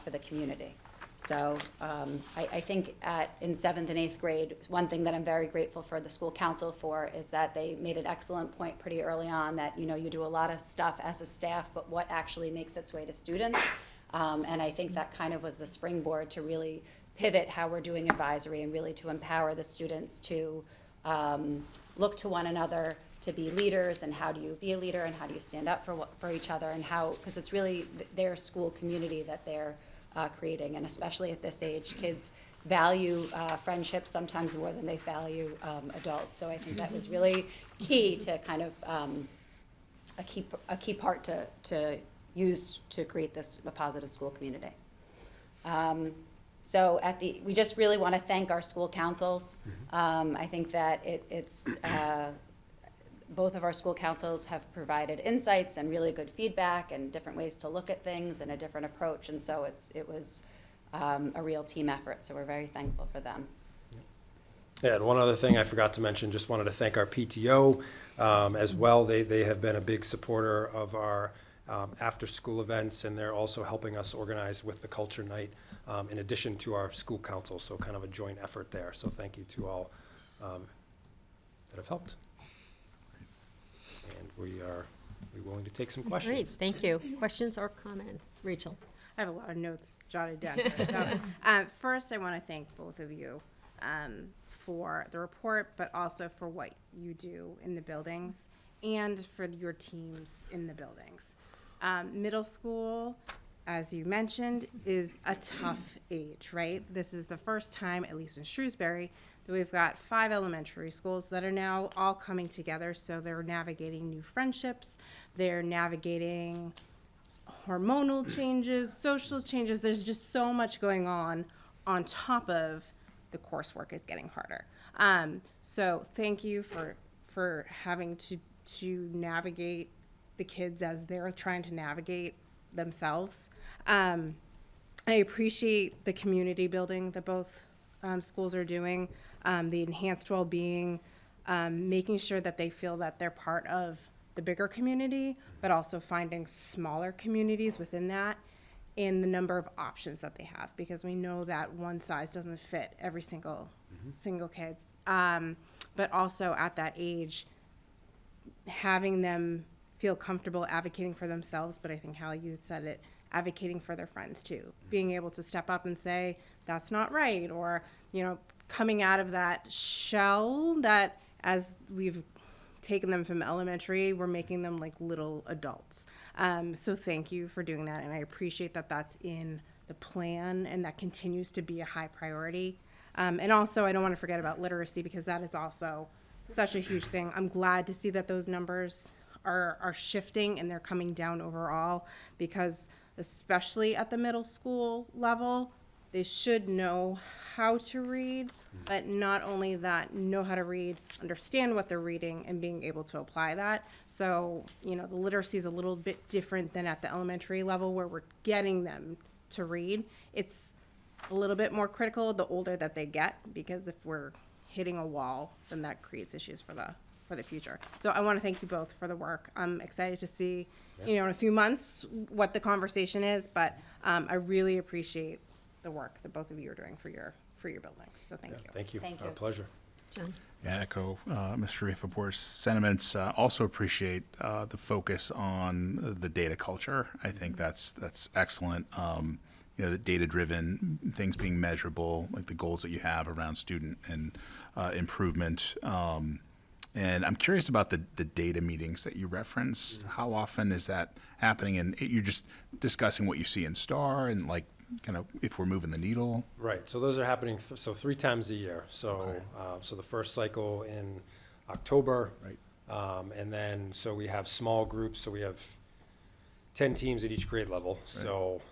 for the community. So I think in 7th and 8th grade, one thing that I'm very grateful for the school council for is that they made an excellent point pretty early on that, you know, you do a lot of stuff as a staff, but what actually makes its way to students. And I think that kind of was the springboard to really pivot how we're doing advisory and really to empower the students to look to one another to be leaders, and how do you be a leader and how do you stand up for each other, and how, because it's really their school community that they're creating, and especially at this age, kids value friendships sometimes more than they value adults. So I think that was really key to kind of a key part to use to create a positive school community. So we just really want to thank our school councils. I think that it's both of our school councils have provided insights and really good feedback and different ways to look at things and a different approach, and so it was a real team effort, so we're very thankful for them. Yeah, and one other thing I forgot to mention, just wanted to thank our PTO as well. They have been a big supporter of our after-school events, and they're also helping us organize with the Culture Night in addition to our school council, so kind of a joint effort there. So thank you to all that have helped. And we're willing to take some questions. Great, thank you. Questions or comments? Rachel? I have a lot of notes jotted down here. So, first, I want to thank both of you for the report, but also for what you do in the buildings and for your teams in the buildings. Middle school, as you mentioned, is a tough age, right? This is the first time, at least in Shrewsbury, that we've got 5 elementary schools that are now all coming together. So they're navigating new friendships, they're navigating hormonal changes, social changes. There's just so much going on top of the coursework is getting harder. So thank you for having to navigate the kids as they're trying to navigate themselves. I appreciate the community building that both schools are doing, the enhanced well-being, making sure that they feel that they're part of the bigger community, but also finding smaller communities within that, and the number of options that they have, because we know that one size doesn't fit every single kid. But also at that age, having them feel comfortable advocating for themselves, but I think Hallie, you said it, advocating for their friends too. Being able to step up and say, that's not right, or, you know, coming out of that shell that as we've taken them from elementary, we're making them like little adults. So thank you for doing that, and I appreciate that that's in the plan and that continues to be a high priority. And also, I don't want to forget about literacy, because that is also such a huge thing. I'm glad to see that those numbers are shifting and they're coming down overall, because especially at the middle school level, they should know how to read, but not only that, know how to read, understand what they're reading, and being able to apply that. So, you know, the literacy is a little bit different than at the elementary level where we're getting them to read. It's a little bit more critical the older that they get, because if we're hitting a wall, then that creates issues for the future. So I want to thank you both for the work. I'm excited to see, you know, in a few months what the conversation is, but I really appreciate the work that both of you are doing for your buildings. So thank you. Thank you. Thank Our you. pleasure. John? Yeah, echo Mr. Rifaport's sentiments. Also appreciate the focus on the data culture. I think that's excellent. You know, the data-driven things being measurable, like the goals that you have around student and improvement. And I'm curious about the data meetings that you referenced. How often is that happening? And you're just discussing what you see in STAR and like kind of if we're moving the needle. Right, so those are happening, so 3 times a year. So, so the first cycle in October. Right. And then, so we have small groups, so we have 10 teams at each grade level. Right. So,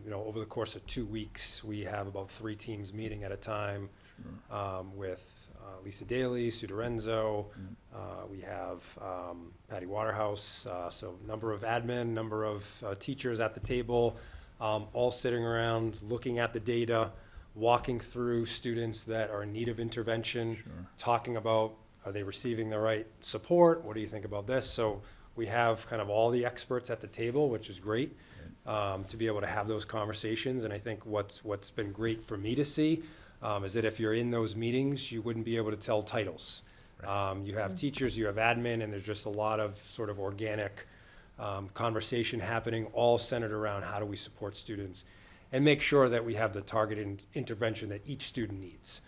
you know, over the course of 2 weeks, we have about 3 teams meeting at a time. with Lisa Daly, Sue Dorenzo. We have Patty Waterhouse, so number of admin, number of teachers at the table, all sitting around looking at the data, walking through students that are in need of intervention, talking about, are they receiving the right support? What do you think about this? So we have kind of all the experts at the table, which is great, to be able to have those conversations. And I think what's been great for me to see is that if you're in those meetings, you wouldn't be able to tell titles. You have teachers, you have admin, and there's just a lot of sort of organic conversation happening, all centered around how do we support students and make sure that we have the targeted intervention that each student needs,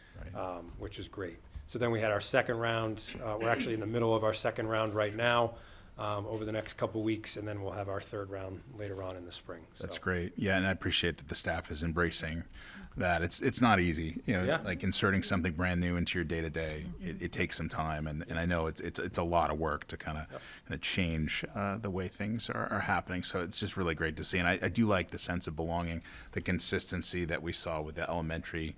which is great. So then we had our second round. We're actually in the middle of our second round right now, over the next couple weeks, and then we'll have our third round later on in the spring. That's So, great. Yeah, and I appreciate that the staff is embracing that. It's not easy, Yeah. like inserting something brand new into your day to day. It takes some time, and I know it's a lot of work to kind of change the way things are happening. So it's just really great to see, and I do like the sense of belonging, the consistency that we saw with the elementary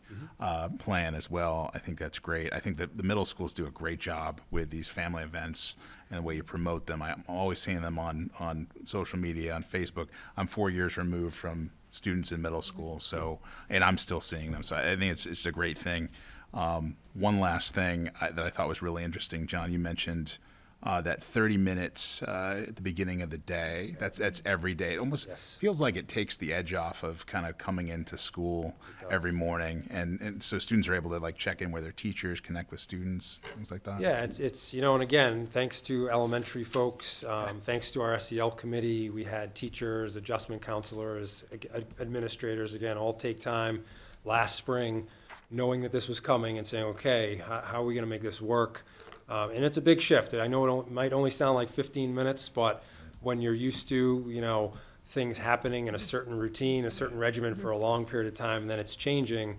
plan as well. I think that's great. I think that the middle schools do a great job with these family events and the way you promote them. I'm always seeing them on social media, on Facebook. I'm 4 years removed from students in middle school, and I'm still seeing them. So I think it's a great thing. One last thing that I thought was really interesting, John, you mentioned that 30 minutes at the beginning of the day. That's every day. It almost feels like it takes the edge off of kind of coming into school every morning, and so students are able to like check in with their teachers, connect with students, things like that. Yeah, it's and again, thanks to elementary folks, thanks to our SEL committee, we had teachers, adjustment counselors, administrators, again, all take time last spring, knowing that this was coming and saying, okay, how are we going to make this work? And it's a big shift. I know it might only sound like 15 minutes, but when you're used to, things happening in a certain routine, a certain regimen for a long period of time, and then it's changing,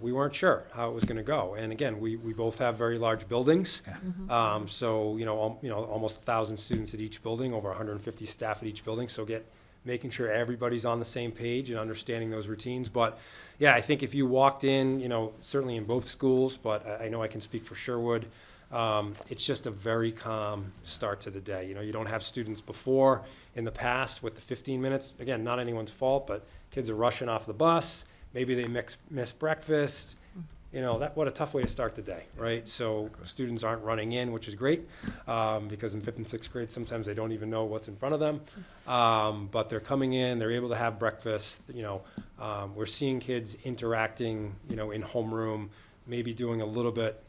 we weren't sure how it was going to go. And again, we both have very large buildings. So, almost 1,000 students at each building, over 150 staff at each building. So making sure everybody's on the same page and understanding those routines. But yeah, I think if you walked in, certainly in both schools, but I know I can speak for Sherwood, it's just a very calm start to the day. You don't have students before in the past with the 15 minutes. Again, not anyone's fault, but kids are rushing off the bus. Maybe they miss breakfast. What a tough way to start the day, right? So students aren't running in, which is great, because in 5th and 6th grade, sometimes they don't even know what's in front of them. But they're coming in, they're able to have breakfast. We're seeing kids interacting, in homeroom, maybe doing a little bit,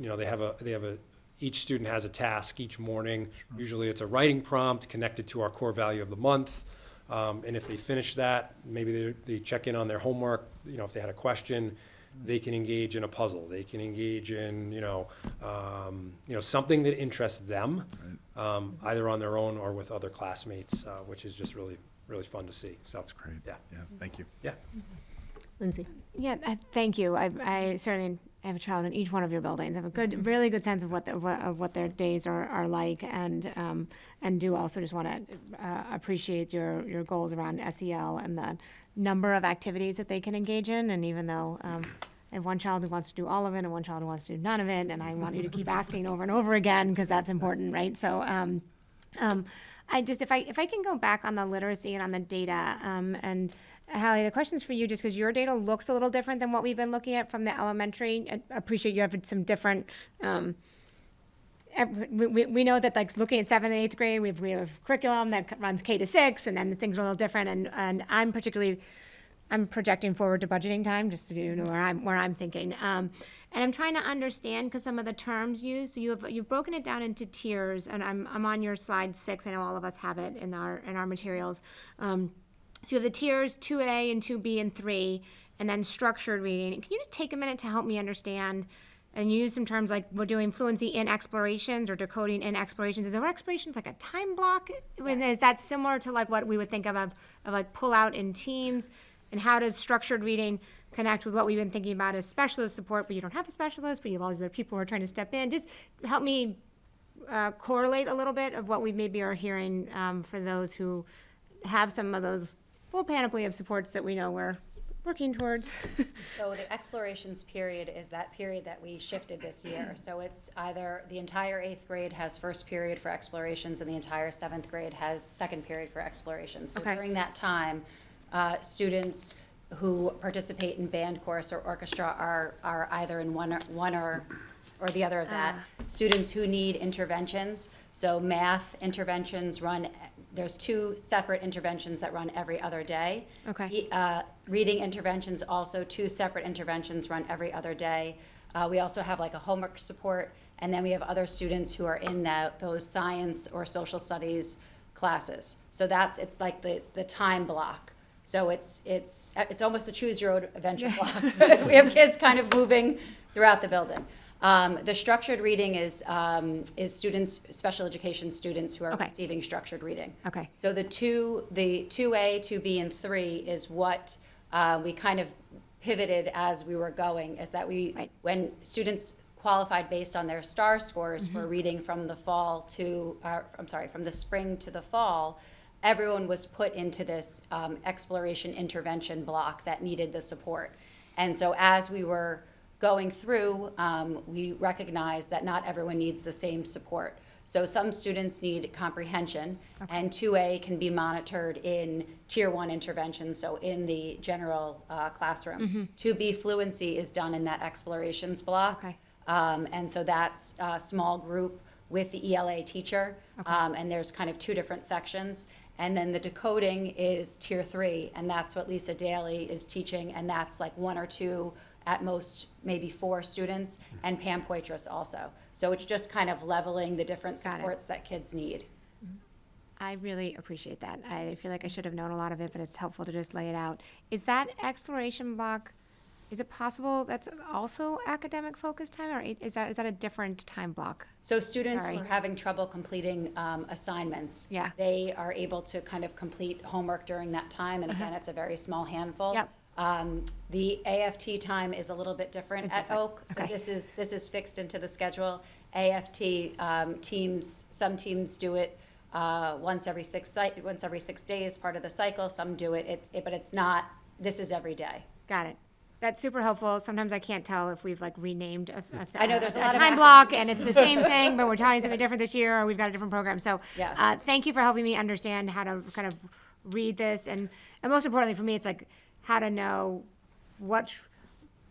each student has a task each morning. Usually it's a writing prompt connected to our core value of the month. And if they finish that, maybe they check in on their homework. If they had a question, they can engage in a puzzle. They can engage in, something that interests them, either on their own or with other classmates, which is just really, really fun to see. So That's great. Yeah. Thank you. Yeah. Lindsay? Yeah, thank you. I certainly have a child in each one of your buildings. I have a really good sense of what their days are like, and do also just want to appreciate your goals around SEL and the number of activities that they can engage in. And even though I have one child who wants to do all of it and one child who wants to do none of it, and I want you to keep asking over and over again because that's important, right? So if I can go back on the literacy and on the data, and Hallie, the question's for you, just because your data looks a little different than what we've been looking at from the elementary. I appreciate you have some different. We know that, like, looking at 7th and 8th grade, we have curriculum that runs K to 6, and then things are a little different. And I'm projecting forward to budgeting time, just so you know where I'm thinking. And I'm trying to understand, because some of the terms used. So you've broken it down into tiers, and I'm on your slide 6. I know all of us have it in our materials. So you have the tiers 2A and 2B and 3, and then structured reading. Can you just take a minute to help me understand and use some terms like we're doing fluency in explorations or decoding in explorations? Is our explorations like a time block? Is that similar to like what we would think of like pull out in teams? And how does structured reading connect with what we've been thinking about as specialist support, but you don't have a specialist, but you have all these other people who are trying to step in? Just help me correlate a little bit of what we maybe are hearing for those who have some of those full panoply of supports that we know we're working towards. So the explorations period is that period that we shifted this year. So it's either the entire 8th grade has first period for explorations and the entire 7th grade has second period for explorations. So Okay. during that time, students who participate in band course or orchestra are either in one or the other of that. Students who need interventions, so math interventions there's 2 separate interventions that run every other day. Okay. Reading interventions, also 2 separate interventions run every other day. We also have like a homework support, and then we have other students who are in those science or social studies classes. So it's like the time block. So it's almost a choose your own adventure block. We have kids kind of moving throughout the building. The structured reading is students, special education students who are Okay. receiving structured reading. Okay. So the 2A, 2B, and 3 is what we kind of pivoted as we were going, is that Right. when students qualified based on their STAR scores for reading from the from the spring to the fall, everyone was put into this exploration intervention block that needed the support. And so as we were going through, we recognized that not everyone needs the same support. So some students need comprehension, and 2A can be monitored in Tier 1 interventions, so in the general classroom. 2B fluency is done in that explorations block. Okay. And so that's a small group with the ELA teacher, and there's kind of 2 different sections. And then the decoding is Tier 3, and that's what Lisa Daly is teaching, and that's like 1 or 2, at most maybe 4 students, and Pam Poitras also. So it's just kind of leveling the different Got it. supports that kids need. I really appreciate that. I feel like I should have known a lot of it, but it's helpful to just lay it out. Is that exploration block, is it possible that's also academic focus time, or is that a different time block? So students who Sorry. are having trouble completing assignments, Yeah. they are able to kind of complete homework during that time, and again, it's a very small handful. Yep. The AFT time is a little bit different It's at different. Oak, so Okay. this is fixed into the schedule. AFT some teams do it once every 6 days, part of the cycle. Some do it, but it's not. This is every day. Got it. That's super helpful. Sometimes I can't tell if we've like renamed I know there's a lot of time block acronyms. and it's the same thing, but we're telling something different this year, or we've got a different program. So, Yeah. thank you for helping me understand how to kind of read this, and most importantly for me, it's like how to know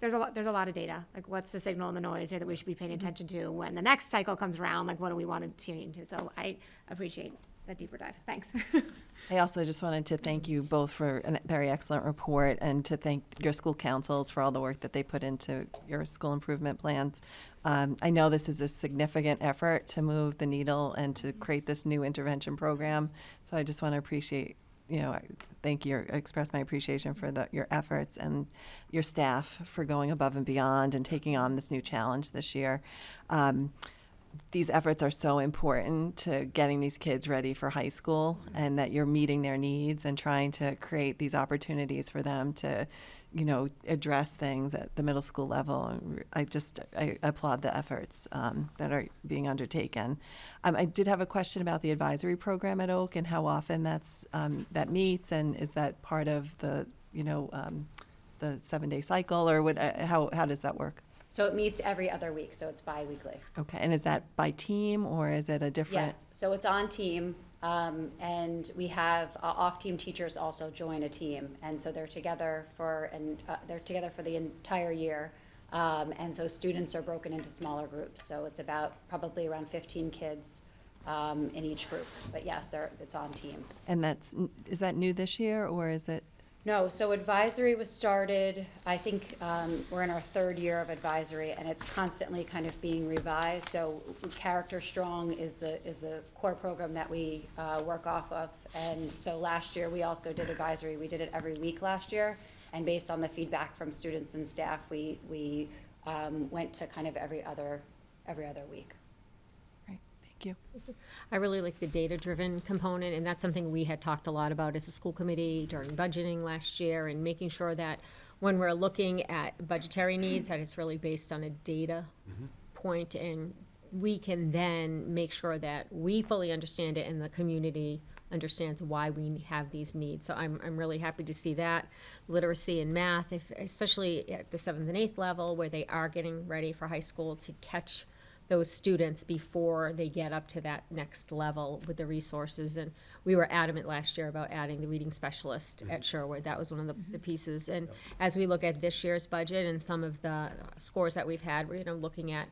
there's a lot of data. Like, what's the signal and the noise here that we should be paying attention to when the next cycle comes around? Like, what do we want to tune into? So, I appreciate that deeper dive. Thanks. I also just wanted to thank you both for a very excellent report, and to thank your school councils for all the work that they put into your school improvement plans. I know this is a significant effort to move the needle and to create this new intervention program. So I just want to express my appreciation for your efforts, and your staff for going above and beyond and taking on this new challenge this year. These efforts are so important to getting these kids ready for high school, and that you're meeting their needs and trying to create these opportunities for them to, address things at the middle school level. And I applaud the efforts that are being undertaken. I did have a question about the advisory program at Oak and how often that meets, and is that part of the 7-day cycle, or how does that work? So it meets every other week, so it's bi-weekly. Okay, and is that by team, or is it a different? Yes, so it's on team, and we have off-team teachers also join a team, and so they're together for the entire year. And so students are broken into smaller groups, so it's probably around 15 kids in each group. But yes, it's on team. And is that new this year, or is it? No, so advisory was started, I think we're in our 3rd year of advisory, and it's constantly kind of being revised. So Character Strong is the core program that we work off of. And so last year, we also did advisory. We did it every week last year. And based on the feedback from students and staff, we went to kind of every other week. Right, thank you. I really like the data-driven component, and that's something we had talked a lot about as a school committee during budgeting last year, and making sure that when we're looking at budgetary needs, that it's really based on a data point, and we can then make sure that we fully understand it and the community understands why we have these needs. So I'm really happy to see that. Literacy in math, especially at the 7th and 8th level, where they are getting ready for high school, to catch those students before they get up to that next level with the resources. And we were adamant last year about adding the reading specialist at Sherwood. That was one of the pieces. And as we look at this year's budget and some of the scores that we've had, we're looking at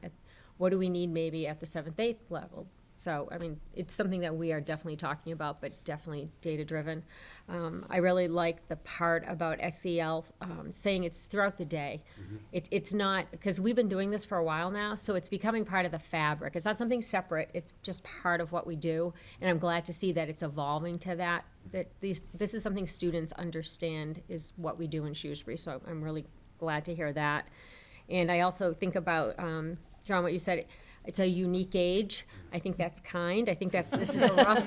what do we need maybe at the 7th, 8th level. So, I mean, it's something that we are definitely talking about, but definitely data-driven. I really like the part about SEL saying it's throughout the day. It's not, because we've been doing this for a while now, so it's becoming part of the fabric. It's not something separate, it's just part of what we do. And I'm glad to see that it's evolving to that this is something students understand is what we do in Shrewsbury. So I'm really glad to hear that. And I also think about, John, what you said, it's a unique age. I think that's kind. I think that this is a rough,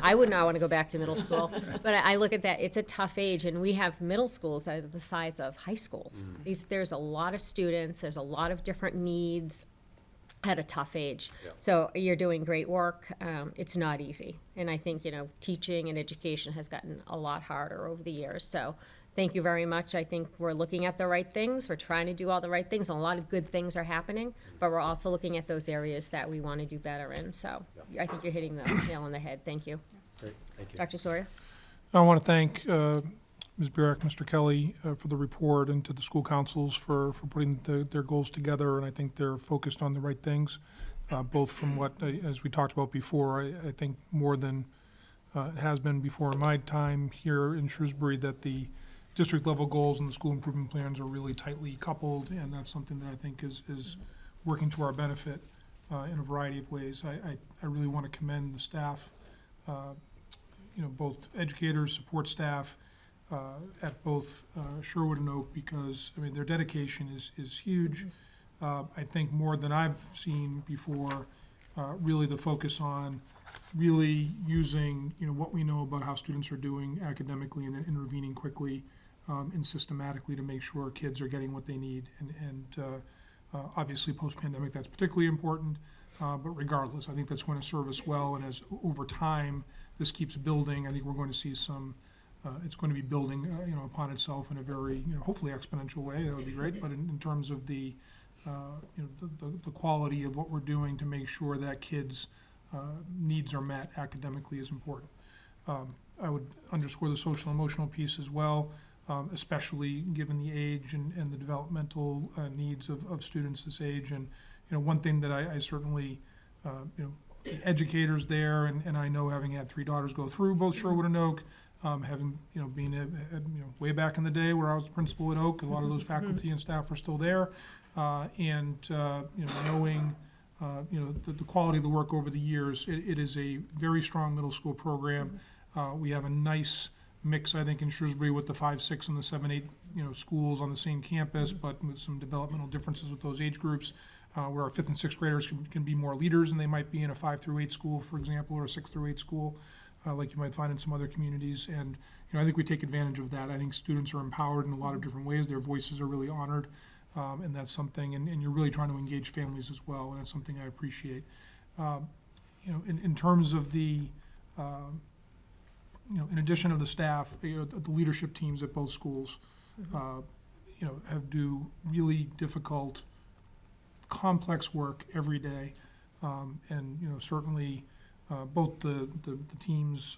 I would not want to go back to middle school. But I look at that, it's a tough age, and we have middle schools that are the size of high schools. There's a lot of students, there's a lot of different needs at a tough age. So you're doing great work. It's not easy. And I think, teaching and education has gotten a lot harder over the years. So thank you very much. I think we're looking at the right things. We're trying to do all the right things. And a lot of good things are happening, but we're also looking at those areas that we want to do better in. So I think you're hitting the nail on the head. Thank you. Great, thank you. Dr. Sawyer? I want to thank Ms. Burek, Mr. Kelly for the report, and to the school councils for putting their goals together, and I think they're focused on the right things, both from what, as we talked about before, I think more than it has been before in my time here in Shrewsbury, that the district level goals and the school improvement plans are really tightly coupled, and that's something that I think is working to our benefit in a variety of ways. I really want to commend the staff, both educators, support staff at both Sherwood and Oak, because their dedication is huge. I think more than I've seen before, really the focus on really using what we know about how students are doing academically, and then intervening quickly and systematically to make sure kids are getting what they need. And obviously post-pandemic that's particularly important, but regardless, I think that's going to serve us well. And as over time this keeps building, I think we're going to see some, it's going to be building upon itself in a very hopefully exponential way. That would be great. But in terms of the quality of what we're doing to make sure that kids' needs are met academically is important. I would underscore the social and emotional piece as well. Especially given the age and the developmental needs of students this age. And one thing that I certainly, the educators there, and I know, having had 3 daughters go through both Sherwood and Oak, having been way back in the day where I was the principal at Oak, a lot of those faculty and staff are still there, and knowing the quality of the work over the years, it is a very strong middle school program. We have a nice mix, I think, in Shrewsbury with the 5, 6, and the 7, 8, schools on the same campus, but with some developmental differences with those age groups, where our 5th and 6th graders can be more leaders than they might be in a 5 through 8 school, for example, or a 6 through 8 school, like you might find in some other communities. And I think we take advantage of that. I think students are empowered in a lot of different ways. Their voices are really honored, and that's something. And you're really trying to engage families as well, and that's something I appreciate. In terms of the in addition to the staff, the leadership teams at both schools, have do really difficult, complex work every day, and certainly both the teams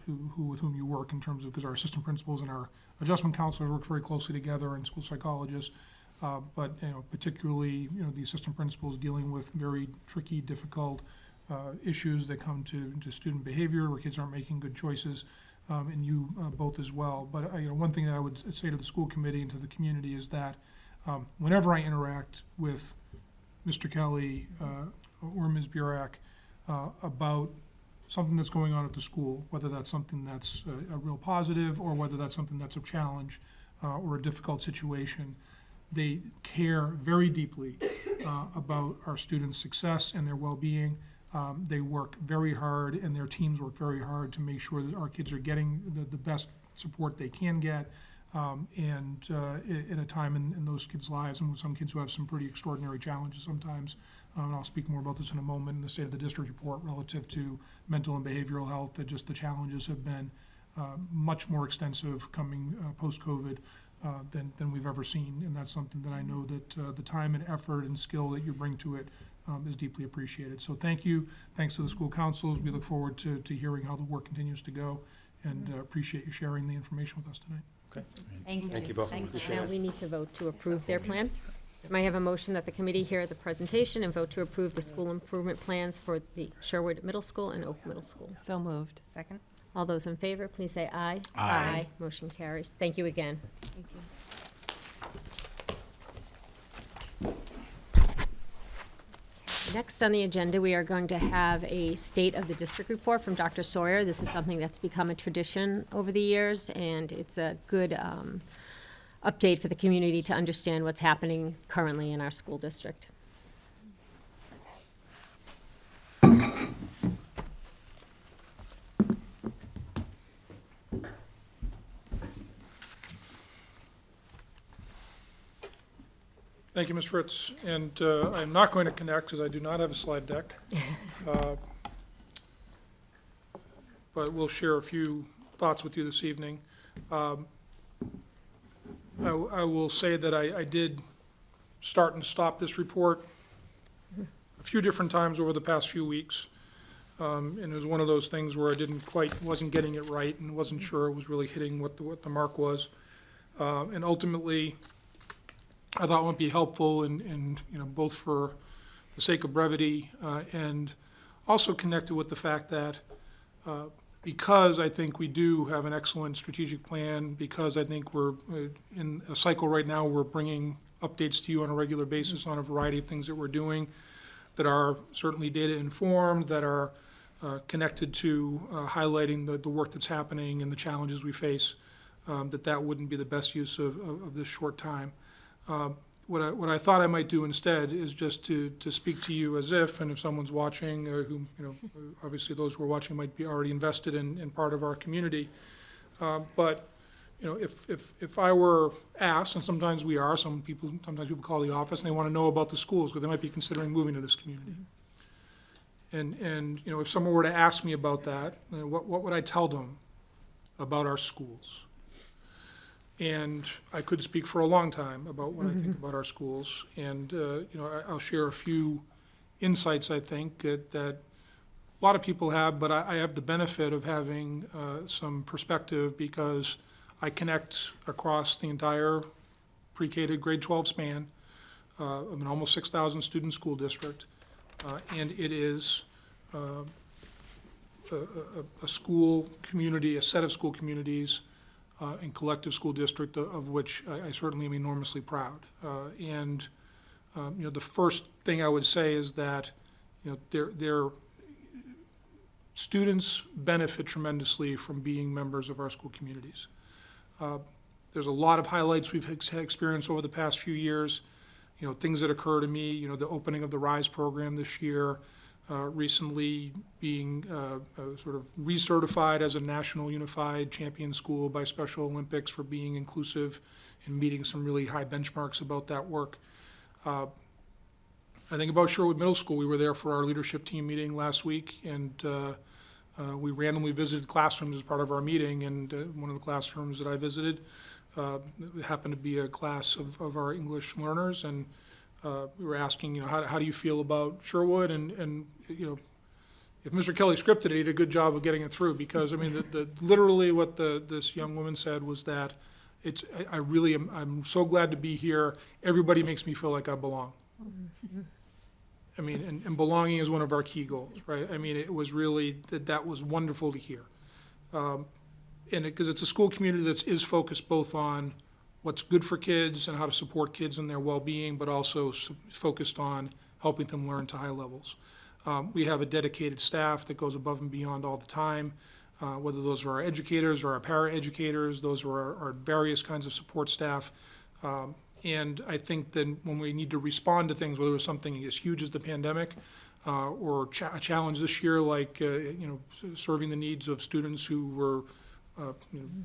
who with whom you work in terms of, because our assistant principals and our adjustment counselors work very closely together, and school psychologists, but particularly the assistant principals dealing with very tricky, difficult issues that come to student behavior where kids aren't making good choices, and you both as well. But one thing that I would say to the school committee and to the community is that whenever I interact with Mr. Kelly or Ms. Burek about something that's going on at the school, whether that's something that's a real positive or whether that's something that's a challenge or a difficult situation, they care very deeply about our students' success and their well-being. They work very hard, and their teams work very hard to make sure that our kids are getting the best support they can get, in a time in those kids' lives, and with some kids who have some pretty extraordinary challenges sometimes. And I'll speak more about this in a moment in the State of the District report relative to mental and behavioral health, that just the challenges have been much more extensive coming post-COVID than we've ever seen. And that's something that I know that the time and effort and skill that you bring to it is deeply appreciated. So thank you. Thanks to the school councils. We look forward to hearing how the work continues to go, and appreciate you sharing the information with us tonight. Okay. Thank you. Thank you both. Thanks, Appreciate Now it. we need to vote to approve their plan. So may I have a motion that the committee hear the presentation and vote to approve the school improvement plans for the Sherwood Middle School and Oak Middle School? So moved. Second? All those in favor, please say aye. Aye. Motion carries. Thank you again. Thank you. Next on the agenda, we are going to have a State of the District report from Dr. Sawyer. This is something that's become a tradition over the years, and it's a good update for the community to understand what's happening currently in our school district. Thank you, Ms. Fritz. And I'm not going to connect because I do not have a slide deck. But we'll share a few thoughts with you this evening. I will say that I did start and stop this report a few different times over the past few weeks. And it was one of those things where I wasn't getting it right and wasn't sure it was really hitting what the mark was. And ultimately, I thought it would be helpful and both for the sake of brevity and also connected with the fact that because I think we do have an excellent strategic plan, because I think we're in a cycle right now, we're bringing updates to you on a regular basis on a variety of things that we're doing that are certainly data informed, that are connected to highlighting the work that's happening and the challenges we face, that wouldn't be the best use of this short time. What I thought I might do instead is just to speak to you as if, and if someone's watching, who, obviously those who are watching might be already invested in part of our community. But, if I were asked, and sometimes we are, sometimes people call the office and they want to know about the schools because they might be considering moving to this community. And if someone were to ask me about that, what would I tell them about our schools? And I could speak for a long time about what I think about our schools. And, I'll share a few insights, I think, that a lot of people have, but I have the benefit of having some perspective because I connect across the entire pre-K to grade 12 span of an almost 6,000 student school district. And it is a school community, a set of school communities and collective school district of which I certainly am enormously proud. The first thing I would say is that, their students benefit tremendously from being members of our school communities. There's a lot of highlights we've experienced over the past few years, things that occur to me, the opening of the RISE program this year, recently being sort of recertified as a national unified champion school by Special Olympics for being inclusive and meeting some really high benchmarks about that work. I think about Sherwood Middle School. We were there for our leadership team meeting last week, and we randomly visited classrooms as part of our meeting, and one of the classrooms that I visited happened to be a class of our English learners, and we were asking, how do you feel about Sherwood? And if Mr. Kelly scripted it, he did a good job of getting it through, because, literally what this young woman said was that I'm so glad to be here. Everybody makes me feel like I belong. And belonging is one of our key goals, right? It was really, that was wonderful to hear. Because it's a school community that is focused both on what's good for kids and how to support kids in their well-being, but also focused on helping them learn to high levels. We have a dedicated staff that goes above and beyond all the time, whether those are our educators or our para-educators, those are our various kinds of support staff. And I think that when we need to respond to things, whether it's something as huge as the pandemic or a challenge this year, like serving the needs of students who were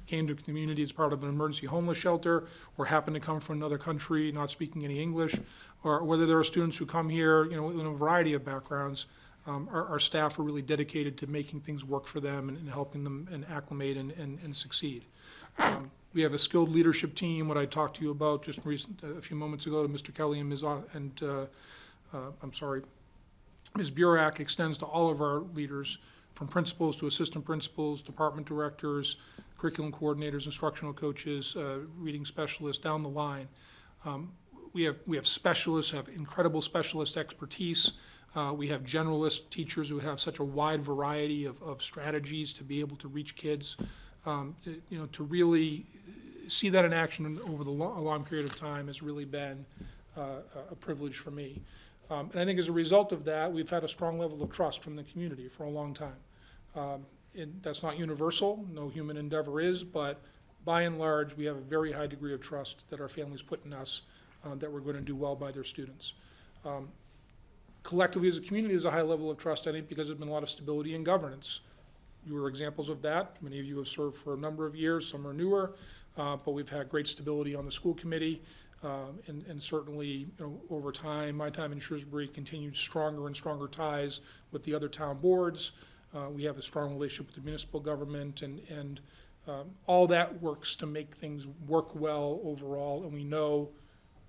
came to the community as part of an emergency homeless shelter, or happen to come from another country not speaking any English, or whether there are students who come here, in a variety of backgrounds. Our staff are really dedicated to making things work for them and helping them and acclimate and succeed. We have a skilled leadership team, what I talked to you about just a few moments ago to Mr. Kelly and Ms. Burak extends to all of our leaders, from principals to assistant principals, department directors, curriculum coordinators, instructional coaches, reading specialists, down the line. We have specialists, have incredible specialist expertise. We have generalist teachers who have such a wide variety of strategies to be able to reach kids. To really see that in action over a long period of time has really been a privilege for me. And I think as a result of that, we've had a strong level of trust from the community for a long time. That's not universal, no human endeavor is, but by and large, we have a very high degree of trust that our families put in us, that we're going to do well by their students. Collectively as a community, there's a high level of trust, I think, because there's been a lot of stability and governance. You are examples of that. Many of you have served for a number of years, some are newer, but we've had great stability on the school committee. And certainly, over time, my time in Shrewsbury continued stronger and stronger ties with the other town boards. We have a strong relationship with the municipal government, and all that works to make things work well overall. And we know,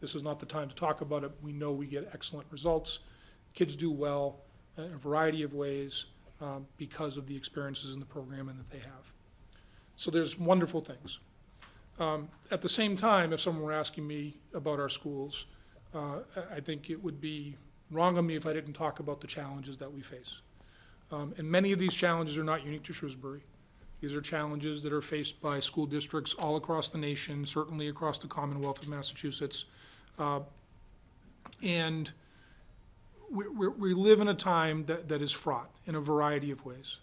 this is not the time to talk about it, we know we get excellent results. Kids do well in a variety of ways because of the experiences in the program and that they have. So there's wonderful things. At the same time, if someone were asking me about our schools, I think it would be wrong of me if I didn't talk about the challenges that we face. And many of these challenges are not unique to Shrewsbury. These are challenges that are faced by school districts all across the nation, certainly across the Commonwealth of Massachusetts. And we live in a time that is fraught in a variety of ways.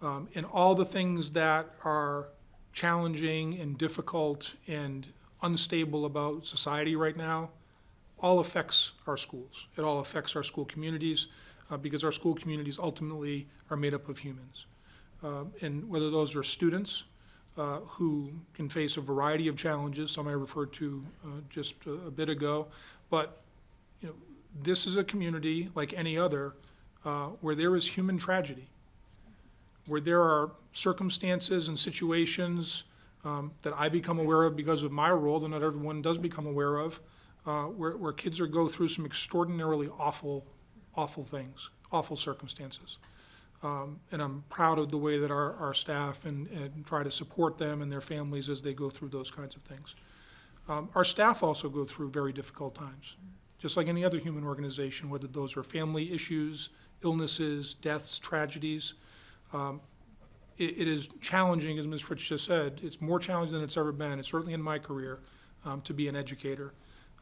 And all the things that are challenging and difficult and unstable about society right now all affects our schools. It all affects our school communities because our school communities ultimately are made up of humans. And whether those are students who can face a variety of challenges, some I referred to just a bit ago, but this is a community like any other where there is human tragedy, where there are circumstances and situations that I become aware of because of my role, that not everyone does become aware of, where kids go through some extraordinarily awful things, awful circumstances. And I'm proud of the way that our staff and try to support them and their families as they go through those kinds of things. Our staff also go through very difficult times, just like any other human organization, whether those are family issues, illnesses, deaths, tragedies. It is challenging, as Ms. Fritz just said. It's more challenging than it's ever been. It's certainly in my career to be an educator.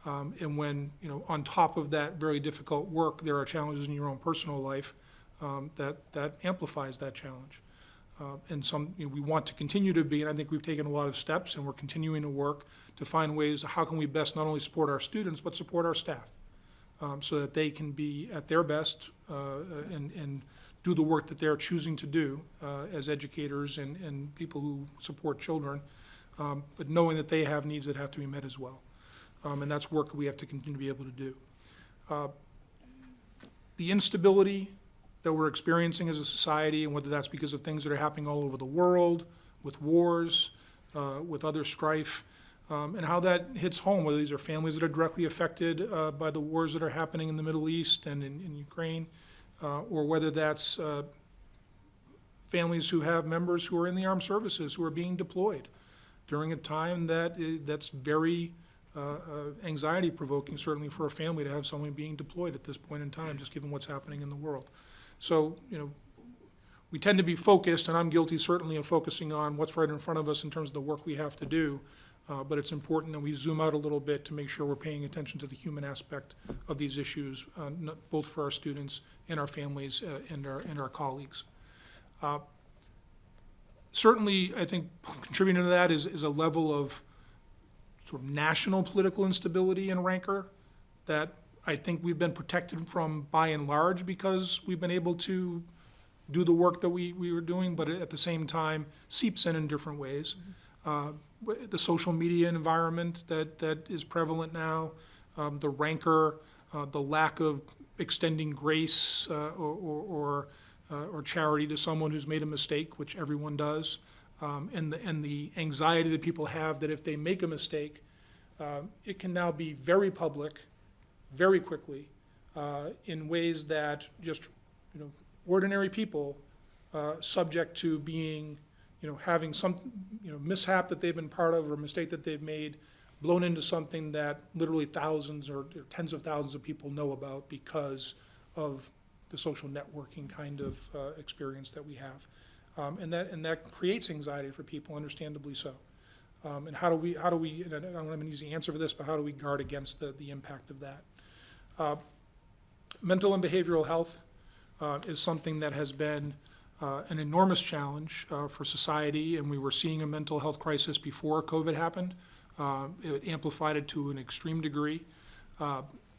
And when, on top of that very difficult work, there are challenges in your own personal life that amplifies that challenge. And we want to continue to be, and I think we've taken a lot of steps, and we're continuing to work to find ways, how can we best not only support our students, but support our staff, so that they can be at their best and do the work that they're choosing to do as educators and people who support children, but knowing that they have needs that have to be met as well. And that's work we have to continue to be able to do. The instability that we're experiencing as a society, and whether that's because of things that are happening all over the world, with wars, with other strife, and how that hits home, whether these are families that are directly affected by the wars that are happening in the Middle East and in Ukraine, or whether that's families who have members who are in the armed services who are being deployed during a time that's very anxiety-provoking, certainly for a family to have someone being deployed at this point in time, just given what's happening in the world. So, we tend to be focused, and I'm guilty certainly of focusing on what's right in front of us in terms of the work we have to do, but it's important that we zoom out a little bit to make sure we're paying attention to the human aspect of these issues, both for our students and our families and our colleagues. Certainly, I think contributing to that is a level of sort of national political instability and rancor that I think we've been protected from by and large because we've been able to do the work that we were doing, but at the same time seeps in different ways. The social media environment that is prevalent now, the rancor, the lack of extending grace or charity to someone who's made a mistake, which everyone does, and the anxiety that people have that if they make a mistake, it can now be very public, very quickly, in ways that just ordinary people subject to being having some mishap that they've been part of or mistake that they've made blown into something that literally thousands or tens of thousands of people know about because of the social networking kind of experience that we have. And that creates anxiety for people, understandably so. And how do we, and I don't have an easy answer for this, but how do we guard against the impact of that? Mental and behavioral health is something that has been an enormous challenge for society, and we were seeing a mental health crisis before COVID happened. It amplified it to an extreme degree.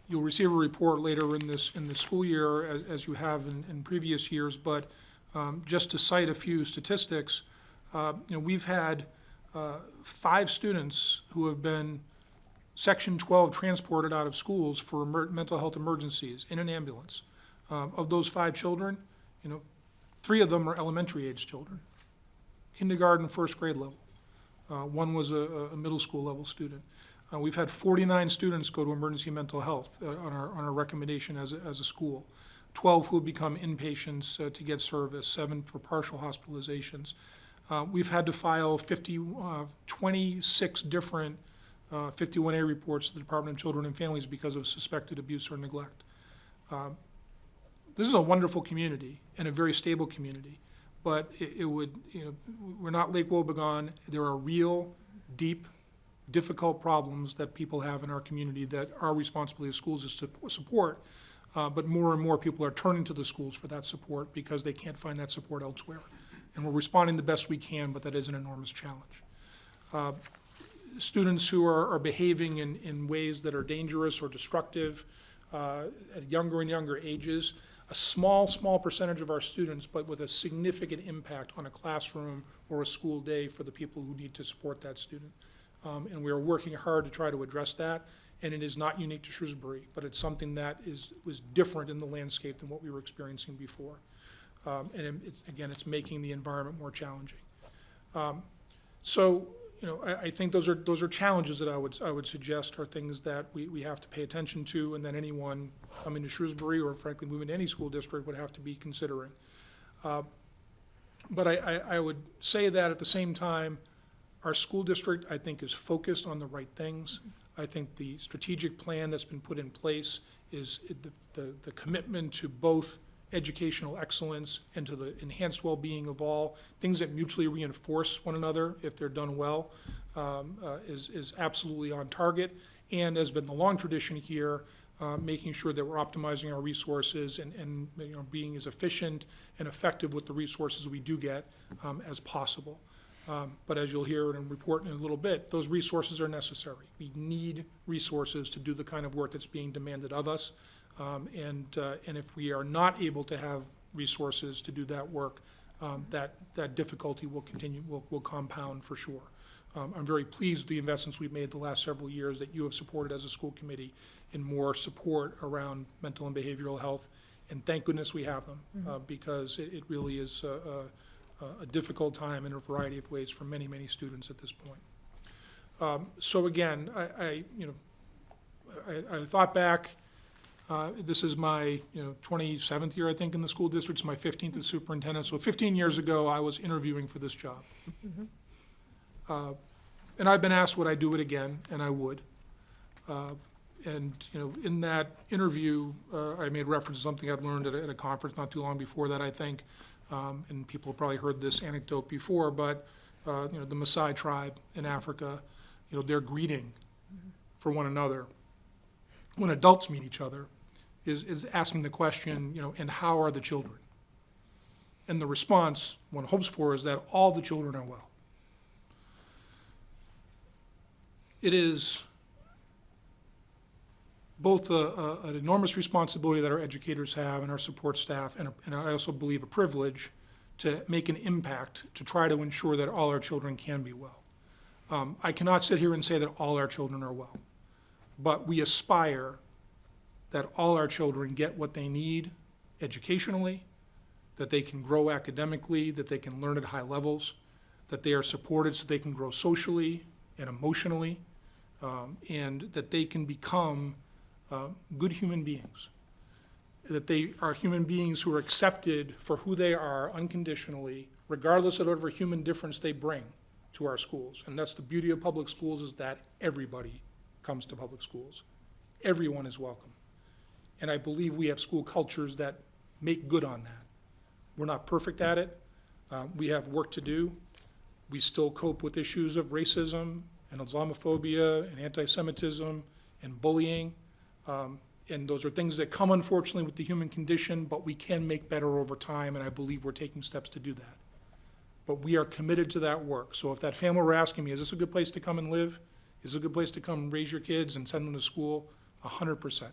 You'll receive a report later in this school year, as you have in previous years, but just to cite a few statistics, we've had 5 students who have been Section 12 transported out of schools for mental health emergencies in an ambulance. Of those 5 children, 3 of them are elementary age children, kindergarten, first grade level. One was a middle school level student. We've had 49 students go to emergency mental health on our recommendation as a school. 12 who have become inpatients to get service, 7 for partial hospitalizations. We've had to file 26 different 51A reports to the Department of Children and Families because of suspected abuse or neglect. This is a wonderful community and a very stable community, but we're not Lake Wobegon. There are real, deep, difficult problems that people have in our community that our responsibility as schools is to support, but more and more people are turning to the schools for that support because they can't find that support elsewhere. And we're responding the best we can, but that is an enormous challenge. Students who are behaving in ways that are dangerous or destructive at younger and younger ages, a small percentage of our students, but with a significant impact on a classroom or a school day for the people who need to support that student. And we are working hard to try to address that, and it is not unique to Shrewsbury, but it's something that was different in the landscape than what we were experiencing before. And it's making the environment more challenging. I think those are challenges that I would suggest are things that we have to pay attention to, and that anyone coming to Shrewsbury or frankly moving to any school district would have to be considering. But I would say that at the same time, our school district, I think, is focused on the right things. I think the strategic plan that's been put in place is the commitment to both educational excellence and to the enhanced well-being of all, things that mutually reinforce one another if they're done well, is absolutely on target, and has been the long tradition here, making sure that we're optimizing our resources and being as efficient and effective with the resources we do get as possible. But as you'll hear in a report in a little bit, those resources are necessary. We need resources to do the kind of work that's being demanded of us. And if we are not able to have resources to do that work, that difficulty will continue, will compound for sure. I'm very pleased with the investments we've made the last several years that you have supported as a school committee in more support around mental and behavioral health. And thank goodness we have them, because it really is a difficult time in a variety of ways for many, many students at this point. So again, I thought back. This is my 27th year, I think, in the school district. It's my 15th as superintendent. So 15 years ago, I was interviewing for this job. And I've been asked would I do it again, and I would. And in that interview, I made reference to something I'd learned at a conference not too long before that, I think. And people have probably heard this anecdote before, but the Maasai tribe in Africa, their greeting for one another when adults meet each other is asking the question, and how are the children? And the response one hopes for is that all the children are well. It is both an enormous responsibility that our educators have and our support staff, and I also believe a privilege to make an impact to try to ensure that all our children can be well. I cannot sit here and say that all our children are well, but we aspire that all our children get what they need educationally, that they can grow academically, that they can learn at high levels, that they are supported so they can grow socially and emotionally, and that they can become good human beings, that they are human beings who are accepted for who they are unconditionally, regardless of whatever human difference they bring to our schools. And that's the beauty of public schools, is that everybody comes to public schools. Everyone is welcome. And I believe we have school cultures that make good on that. We're not perfect at it. We have work to do. We still cope with issues of racism and Islamophobia and anti-Semitism and bullying. And those are things that come, unfortunately, with the human condition, but we can make better over time, and I believe we're taking steps to do that. But we are committed to that work. So if that family were asking me, is this a good place to come and live? Is this a good place to come raise your kids and send them to school? 100%.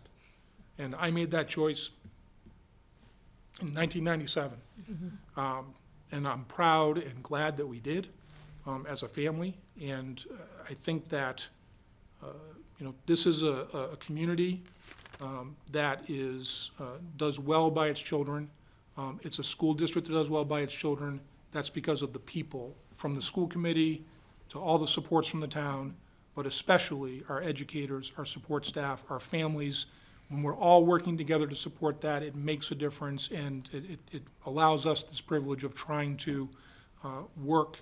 And I made that choice in 1997. And I'm proud and glad that we did as a family. And I think that, this is a community that does well by its children. It's a school district that does well by its children. That's because of the people, from the school committee to all the supports from the town, but especially our educators, our support staff, our families. When we're all working together to support that, it makes a difference, and it allows us this privilege of trying to work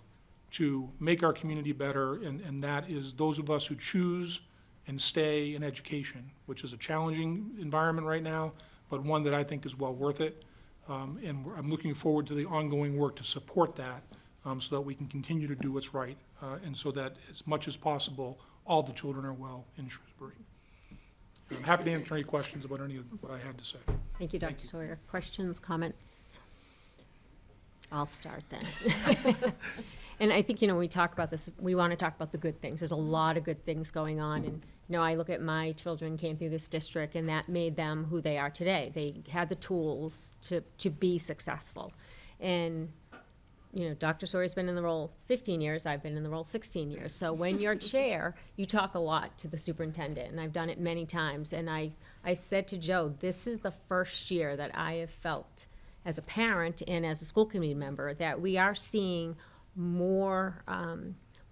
to make our community better, and that is those of us who choose and stay in education, which is a challenging environment right now, but one that I think is well worth it. And I'm looking forward to the ongoing work to support that, so that we can continue to do what's right, and so that as much as possible, all the children are well in Shrewsbury. I'm happy to answer any questions about any of what I had to say. Thank you, Dr. Sawyer. Questions, comments? I'll start then. And I think, we talk about this, we want to talk about the good things. There's a lot of good things going on. And, I look at my children came through this district, and that made them who they are today. They had the tools to be successful. And, Dr. Sawyer's been in the role 15 years. I've been in the role 16 years. So when you're chair, you talk a lot to the superintendent, and I've done it many times. And I said to Joe, this is the first year that I have felt as a parent and as a school committee member that we are seeing more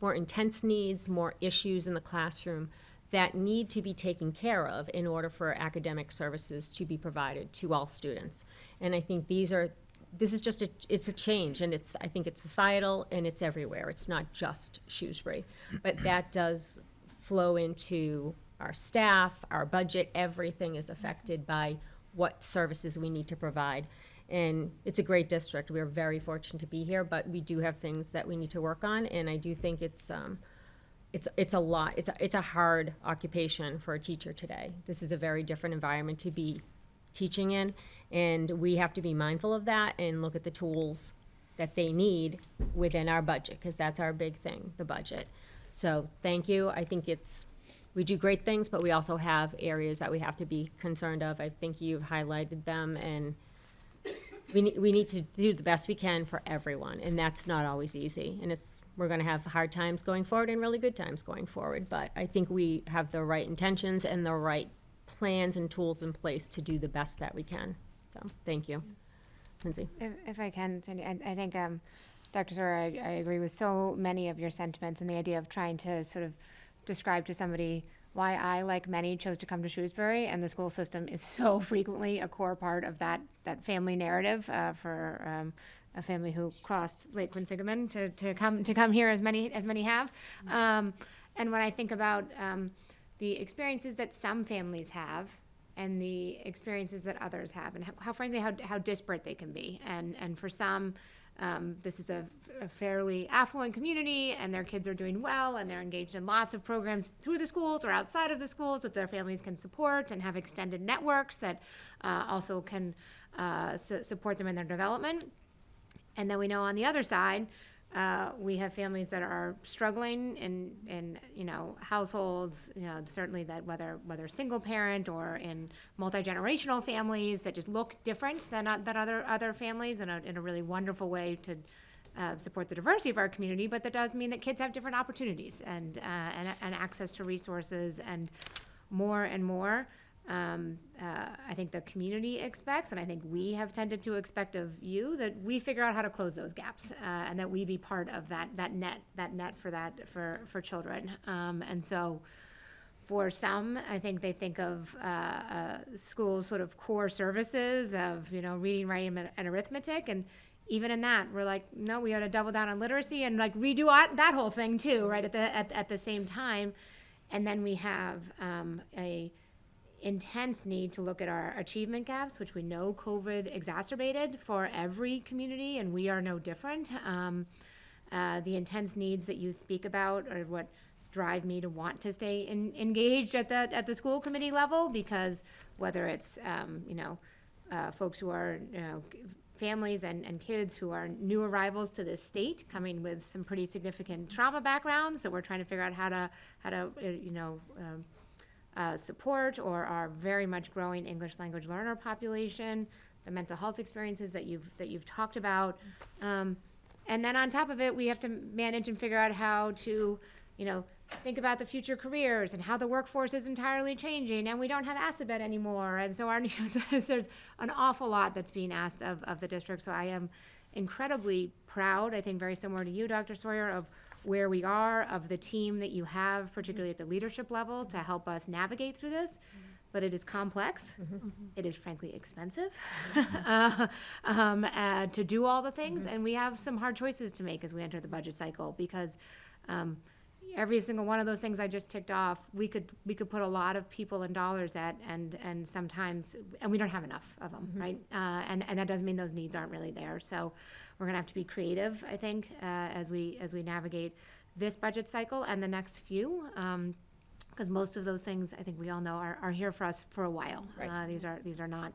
intense needs, more issues in the classroom that need to be taken care of in order for academic services to be provided to all students. And I think this is just it's a change, and I think it's societal and it's everywhere. It's not just Shrewsbury, but that does flow into our staff, our budget. Everything is affected by what services we need to provide. And it's a great district. We're very fortunate to be here, but we do have things that we need to work on. And I do think it's a lot. It's a hard occupation for a teacher today. This is a very different environment to be teaching in, and we have to be mindful of that and look at the tools that they need within our budget, because that's our big thing, the budget. So thank you. I think we do great things, but we also have areas that we have to be concerned of. I think you've highlighted them, and we need to do the best we can for everyone, and that's not always easy. And we're going to have hard times going forward and really good times going forward, but I think we have the right intentions and the right plans and tools in place to do the best that we can. So, thank you. Lindsay? If I can, Cindy, I think, Dr. Sawyer, I agree with so many of your sentiments, and the idea of trying to sort of describe to somebody why I, like many, chose to come to Shrewsbury, and the school system is so frequently a core part of that family narrative for a family who crossed Lake Quinsigamon to come here, as many have. And when I think about the experiences that some families have and the experiences that others have, and how frankly how disparate they can be, and for some, this is a fairly affluent community, and their kids are doing well, and they're engaged in lots of programs through the schools or outside of the schools that their families can support, and have extended networks that also can support them in their development. And then we know on the other side, We have families that are struggling in households, certainly that whether single parent or in multi-generational families that just look different than other families in a really wonderful way to support the diversity of our community, but that does mean that kids have different opportunities and access to resources and more. I think the community expects, and I think we have tended to expect of you, that we figure out how to close those gaps, and that we be part of that net for children. And so, for some, I think they think of schools sort of core services of reading, writing, and arithmetic, and even in that, we're like, no, we ought to double down on literacy and like redo that whole thing too, right at the same time. And then we have a intense need to look at our achievement gaps, which we know COVID exacerbated for every community, and we are no different. The intense needs that you speak about are what drive me to want to stay engaged at the school committee level, because whether it's folks who are families and kids who are new arrivals to this state, coming with some pretty significant trauma backgrounds that we're trying to figure out how to support, or our very much growing English language learner population, the mental health experiences that you've talked about, and then on top of it, we have to manage and figure out how to, think about the future careers and how the workforce is entirely changing, and we don't have ASABET anymore, and so there's an awful lot that's being asked of the district. So I am incredibly proud, I think very similar to you, Dr. Sawyer, of where we are, of the team that you have, particularly at the leadership level, to help us navigate through this. But it is complex. It is frankly expensive to do all the things, and we have some hard choices to make as we enter the budget cycle, because every single one of those things I just ticked off, we could put a lot of people and dollars at, and sometimes, and we don't have enough of them, right? And that doesn't mean those needs aren't really there. So we're gonna have to be creative, I think, as we navigate this budget cycle and the next few, because most of those things, I think we all know, are here for us for a while. Right. These are not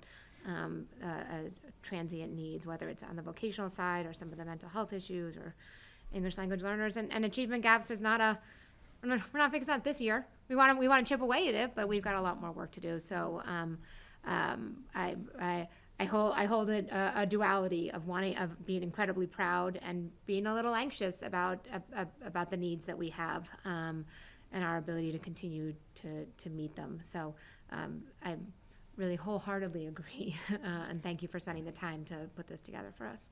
transient needs, whether it's on the vocational side or some of the mental health issues or English language learners, and achievement gaps. There's not we're not fixing that this year. We want to chip away at it, but we've got a lot more work to do. So I hold a duality of being incredibly proud and being a little anxious about the needs that we have, and our ability to continue to meet them. So I really wholeheartedly agree, and thank you for spending the time to put this together for us.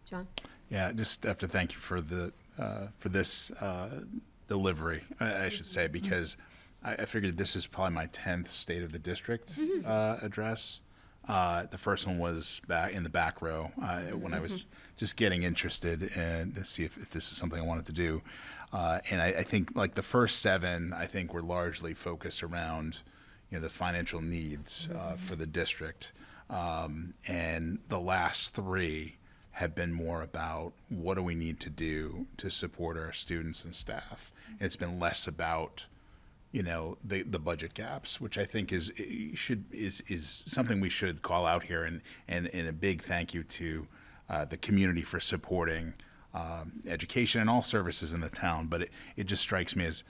John? Yeah, just have to thank you for this delivery, I should say, because I figured this is probably my 10th State of the District address. The first one was back in the back row when I was just getting interested and to see if this is something I wanted to do. And I think like the first 7, I think were largely focused around the financial needs for the district, and the last 3 have been more about what do we need to do to support our students and staff. And it's been less about the budget gaps, which I think is something we should call out here, and a big thank you to the community for supporting education and all services in the town. But it just strikes me as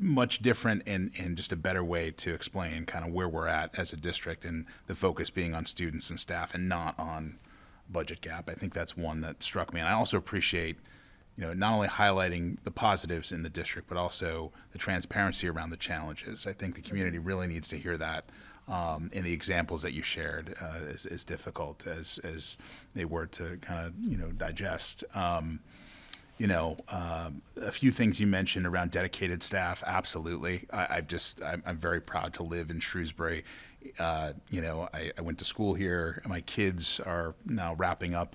much different and just a better way to explain kind of where we're at as a district, and the focus being on students and staff and not on budget gap. I think that's one that struck me. And I also appreciate not only highlighting the positives in the district, but also the transparency around the challenges. I think the community really needs to hear that, in the examples that you shared, as difficult as they were to kind of digest. A few things you mentioned around dedicated staff. Absolutely. I'm very proud to live in Shrewsbury. I went to school here. My kids are now wrapping up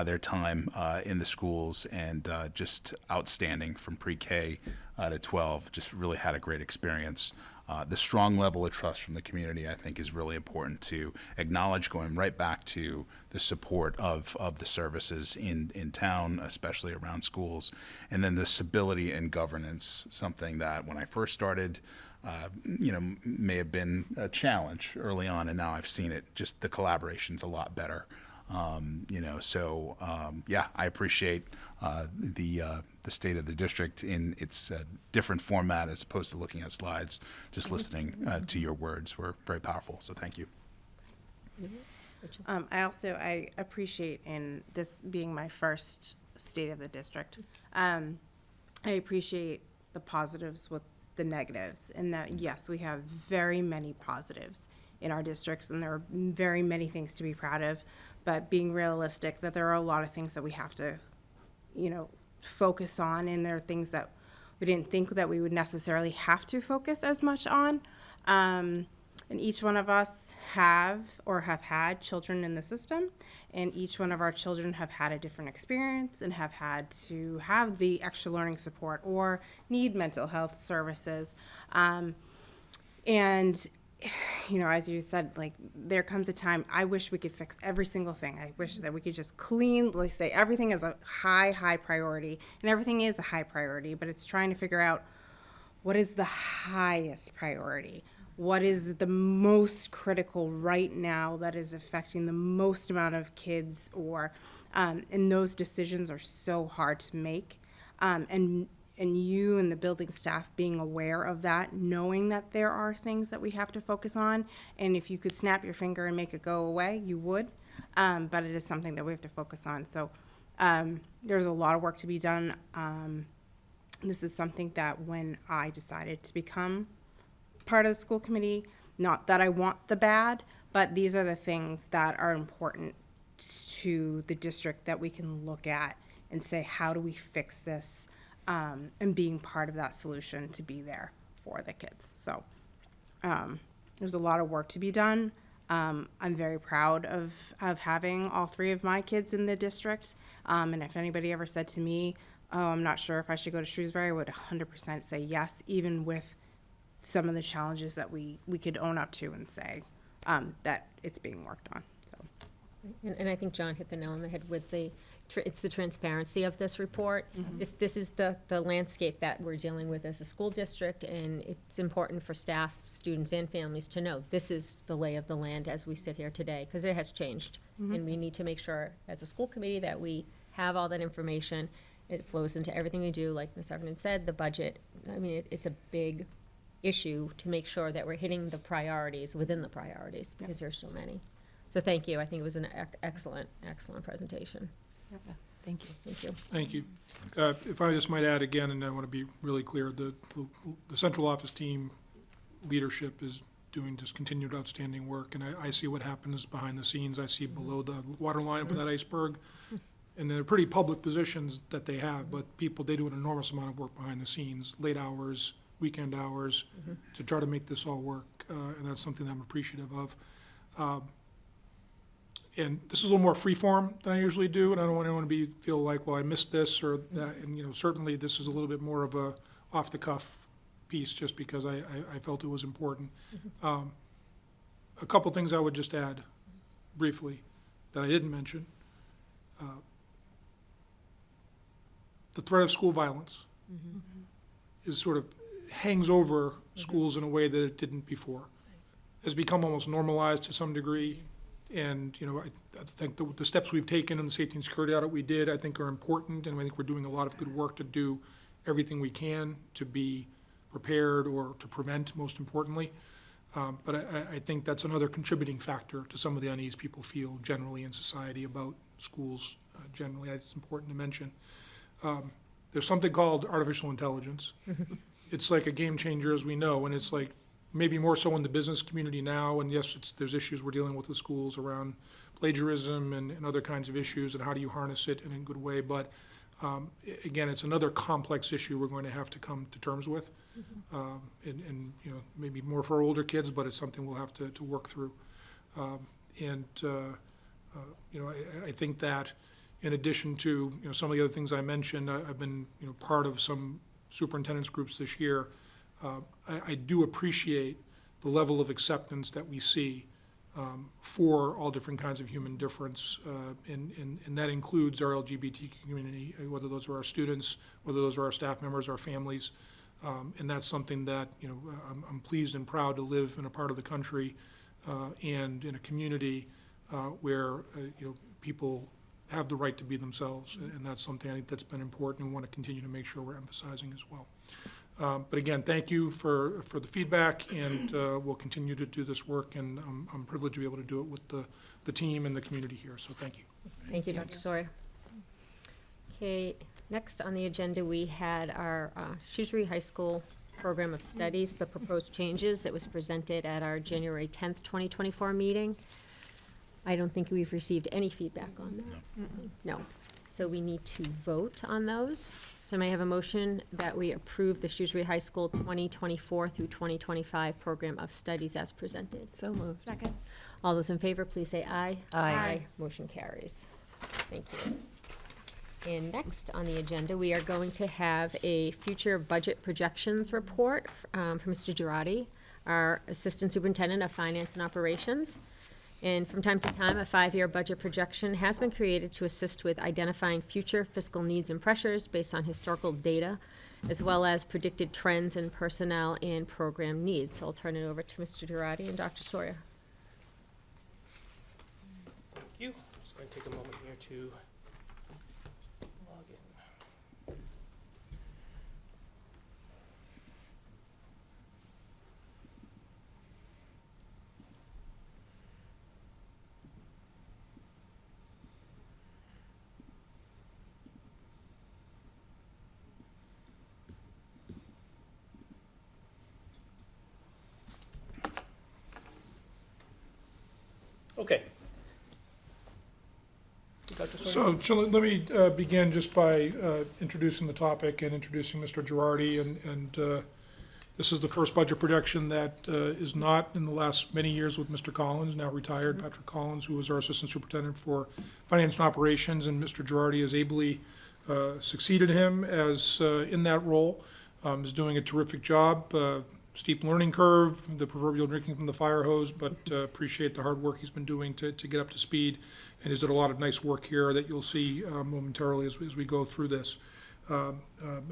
their time in the schools, and just outstanding from pre-K to 12. Just really had a great experience. The strong level of trust from the community, I think, is really important to acknowledge, going right back to the support of the services in town, especially around schools. And then the stability and governance, something that when I first started, may have been a challenge early on, and now I've seen it. Just the collaboration's a lot better. Yeah, I appreciate the state of the district in its different format as opposed to looking at slides. Just listening to your words were very powerful. So thank you. I appreciate, in this being my first state of the district, I appreciate the positives with the negatives, and that, yes, we have very many positives in our districts, and there are very many things to be proud of, but being realistic that there are a lot of things that we have to, focus on, and there are things that we didn't think that we would necessarily have to focus as much on. And each one of us have had children in the system, and each one of our children have had a different experience and have had to have the extra learning support or need mental health services. As you said, like, there comes a time, I wish we could fix every single thing. I wish that we could just say everything is a high priority, and everything is a high priority, but it's trying to figure out what is the highest priority. What is the most critical right now that is affecting the most amount of kids, and those decisions are so hard to make. And you and the building staff being aware of that, knowing that there are things that we have to focus on, and if you could snap your finger and make it go away, you would. But it is something that we have to focus on. So there's a lot of work to be done. This is something that when I decided to become part of the school committee, not that I want the bad, but these are the things that are important to the district that we can look at and say, how do we fix this, and being part of that solution to be there for the kids. So there's a lot of work to be done. I'm very proud of having all three of my kids in the district, and if anybody ever said to me, oh, I'm not sure if I should go to Shrewsbury, I would 100% say yes, even with some of the challenges that we could own up to and say that it's being worked on. So. And I think John hit the nail on the head with it's the transparency of this report. Mm-hmm. This is the landscape that we're dealing with as a school district, and it's important for staff, students, and families to know this is the lay of the land as we sit here today, because it has changed. Mm-hmm. And we need to make sure as a school committee that we have all that information. It flows into everything we do, like Ms. Everett said, the budget. I mean, it's a big issue to make sure that we're hitting the priorities within the priorities, because there's so many. So thank you. I think it was an excellent presentation. Thank you. Thank you. Thank you. If I just might add again, and I want to be really clear, the central office team leadership is doing just continued outstanding work, and I see what happens behind the scenes. I see below the waterline for that iceberg, and they're pretty public positions that they have, but they do an enormous amount of work behind the scenes, late hours, weekend hours, to try to make this all work, and that's something I'm appreciative of. And this is a little more free form than I usually do, and I don't want anyone to feel like, well, I missed this or that, and certainly this is a little bit more of a off-the-cuff piece, just because I felt it was important. A couple things I would just add briefly that I didn't mention. The threat of school violence is sort of hangs over schools in a way that it didn't before. Has become almost normalized to some degree. And, I think the steps we've taken in the safety and security audit we did, I think, are important, and I think we're doing a lot of good work to do everything we can to be prepared or to prevent, most importantly. But I think that's another contributing factor to some of the unease people feel generally in society about schools generally. It's important to mention. There's something called artificial intelligence. It's like a game changer, as we know, and it's like maybe more so in the business community now, and yes, there's issues we're dealing with schools around plagiarism and other kinds of issues, and how do you harness it in a good way, but again, it's another complex issue we're going to have to come to terms with, and maybe more for older kids, but it's something we'll have to work through. I think that in addition to some of the other things I mentioned, I've been part of some superintendents groups this year. I do appreciate the level of acceptance that we see for all different kinds of human difference, and that includes our LGBTQ community, whether those are our students, whether those are our staff members, our families, and that's something that I'm pleased and proud to live in a part of the country and in a community where, people have the right to be themselves, and that's something I think that's been important and want to continue to make sure we're emphasizing as well. But again, thank you for the feedback, and we'll continue to do this work, and I'm privileged to be able to do it with the team and the community here, so thank you. Thank you, Dr. Sawyer. Okay, next on the agenda, we had our Shrewsbury High School Program of Studies, the proposed changes that was presented at our January 10th, 2024 meeting. I don't think we've received any feedback on that. No. So we need to vote on those. So may I have a motion that we approve the Shrewsbury High School 2024 through 2025 Program of Studies as presented? So moved. Second. All those in favor, please say aye. Aye. Motion carries. Thank you. And next on the agenda, we are going to have a future budget projections report from Mr. Girardi, our Assistant Superintendent of Finance and Operations. And from time to time, a 5-year budget projection has been created to assist with identifying future fiscal needs and pressures based on historical data, as well as predicted trends in personnel and program needs. So I'll turn it over to Mr. Girardi and Dr. Sawyer. Thank you. I'm just going to take a moment here to log in. Okay. Dr. Sawyer? So let me begin just by introducing the topic and introducing Mr. Girardi, and this is the first budget projection that is not in the last many years with Mr. Collins, now retired, Patrick Collins, who was our Assistant Superintendent for Finance and Operations, and Mr. Girardi has ably succeeded him as in that role, is doing a terrific job. Steep learning curve, the proverbial drinking from the fire hose, but appreciate the hard work he's been doing to get up to speed, and he's done a lot of nice work here that you'll see momentarily as we go through this. And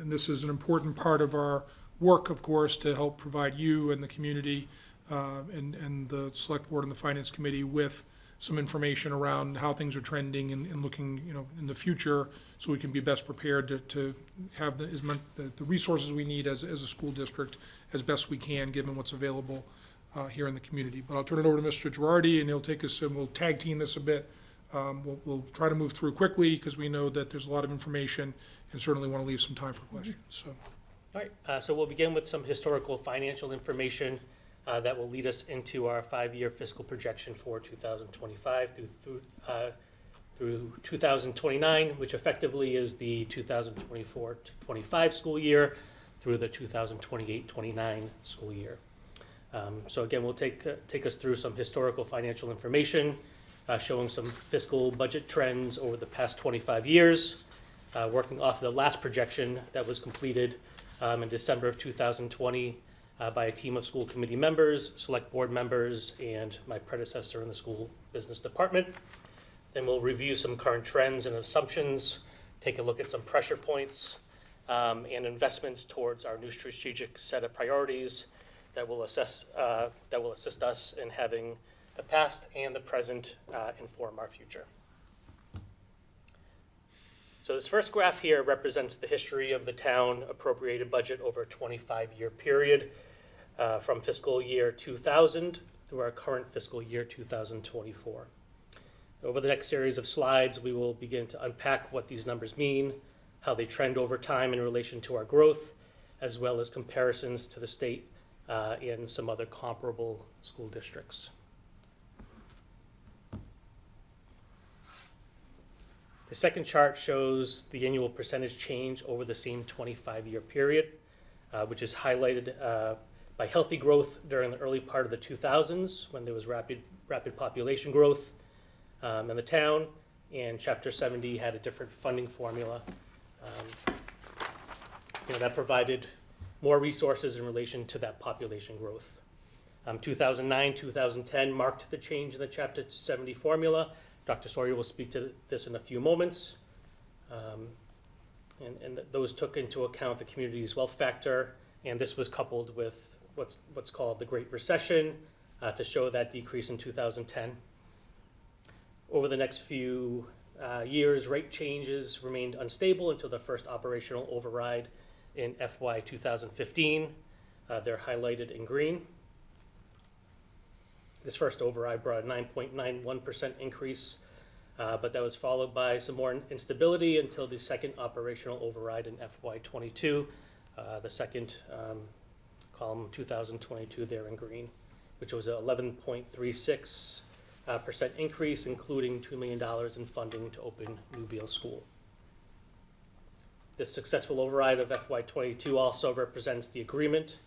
this is an important part of our work, of course, to help provide you and the community and the Select Board and the Finance Committee with some information around how things are trending and looking, in the future, so we can be best prepared to have the resources we need as a school district as best we can, given what's available here in the community. But I'll turn it over to Mr. Girardi, and he'll take us, and we'll tag team this a bit. We'll try to move through quickly, because we know that there's a lot of information, and certainly want to leave some time for questions. So, All right, so we'll begin with some historical financial information that will lead us into our 5-year fiscal projection for 2025 through 2029, which effectively is the 2024-25 school year through the 2028-29 school year. So again, we'll take us through some historical financial information, showing some fiscal budget trends over the past 25 years, working off the last projection that was completed in December of 2020 by a team of school committee members, select board members, and my predecessor in the school business department. Then we'll review some current trends and assumptions, take a look at some pressure points, and investments towards our new strategic set of priorities that will assist us in having the past and the present inform our future. So this first graph here represents the history of the town appropriated budget over a 25-year period from fiscal year 2000 through our current fiscal year 2024. Over the next series of slides, we will begin to unpack what these numbers mean, how they trend over time in relation to our growth, as well as comparisons to the state and some other comparable school districts. The second chart shows the annual percentage change over the same 25-year period, which is highlighted by healthy growth during the early part of the 2000s when there was rapid population growth in the town, and Chapter 70 had a different funding formula that provided more resources in relation to that population growth. 2009, 2010 marked the change in the Chapter 70 formula. Dr. Sawyer will speak to this in a few moments. And those took into account the community's wealth factor, and this was coupled with what's called the Great Recession to show that decrease in 2010. Over the next few years, rate changes remained unstable until the first operational override in FY 2015. They're highlighted in green. This first override brought a 9.91% increase, but that was followed by some more instability until the second operational override in FY 22, the second column 2022 there in green, which was a 11.36% increase, including $2 million in funding to open Newbeal School. This successful override of FY 22 also represents the agreement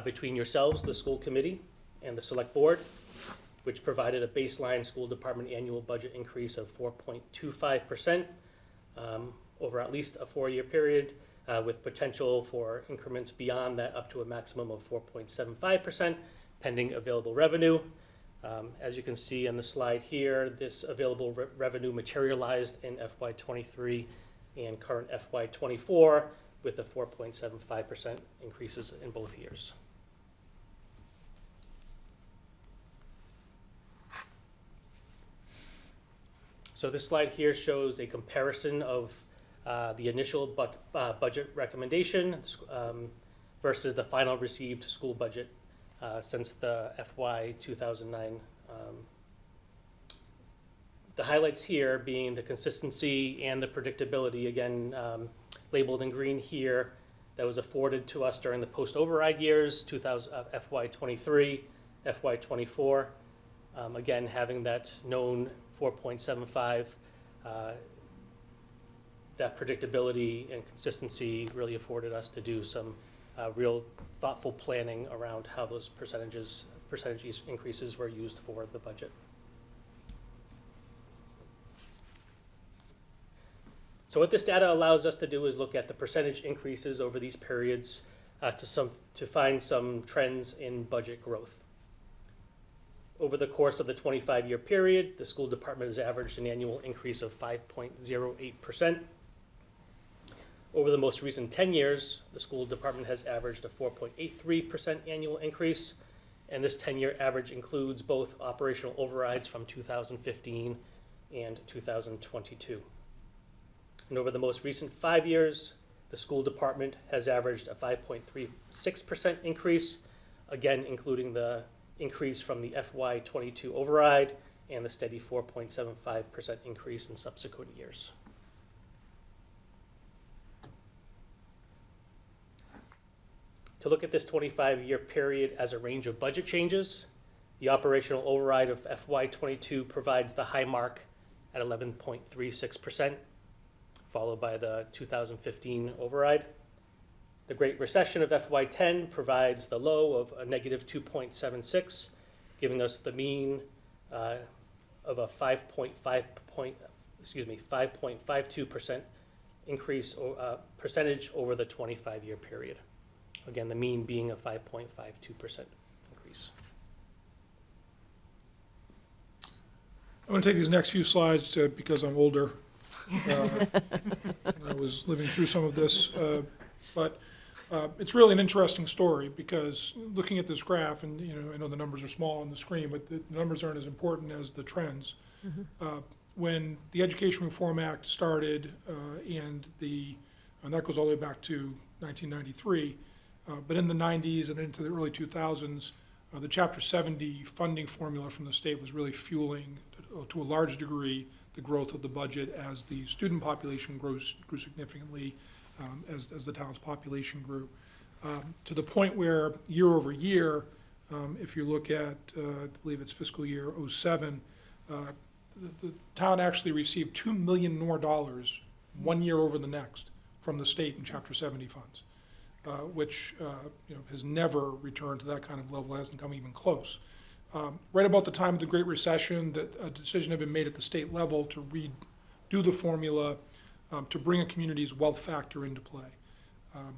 between yourselves, the school committee, and the select board, which provided a baseline school department annual budget increase of 4.25% over at least a 4-year period, with potential for increments beyond that up to a maximum of 4.75%, pending available revenue. As you can see on the slide here, this available revenue materialized in FY 23 and current FY 24 with the 4.75% increases in both years. So this slide here shows a comparison of the initial budget recommendation versus the final received school budget since the FY 2009. The highlights here being the consistency and the predictability, again labeled in green here, that was afforded to us during the post-override years, FY 23, FY 24. Again, having that known 4.75, that predictability and consistency really afforded us to do some real thoughtful planning around how those percentage increases were used for the budget. So what this data allows us to do is look at the percentage increases over these periods to find some trends in budget growth. Over the course of the 25-year period, the school department has averaged an annual increase of 5.08%. Over the most recent 10 years, the school department has averaged a 4.83% annual increase, and this 10-year average includes both operational overrides from 2015 and 2022. And over the most recent 5 years, the school department has averaged a 5.36% increase, again including the increase from the FY 22 override and the steady 4.75% increase in subsequent years. To look at this 25-year period as a range of budget changes, the operational override of FY 22 provides the high mark at 11.36%, followed by the 2015 override. The Great Recession of FY 10 provides the low of a negative 2.76, giving us the mean of a 5.52% increase percentage over the 25-year period. Again, the mean being a 5.52% increase. I'm going to take these next few slides because I'm older. I was living through some of this, but it's really an interesting story because looking at this graph, and I know the numbers are small on the screen, but the numbers aren't as important as the trends. When the Education Reform Act started, and that goes all the way back to 1993, but in the 90s and into the early 2000s, the Chapter 70 funding formula from the state was really fueling, to a large degree, the growth of the budget as the student population grew significantly, as the town's population grew, to the point where year over year, if you look at, I believe it's fiscal year 07, the town actually received $2 million more dollars 1 year over the next from the state in Chapter 70 funds, which has never returned to that kind of level, hasn't come even close. Right about the time of the Great Recession, a decision had been made at the state level to redo the formula to bring a community's wealth factor into play,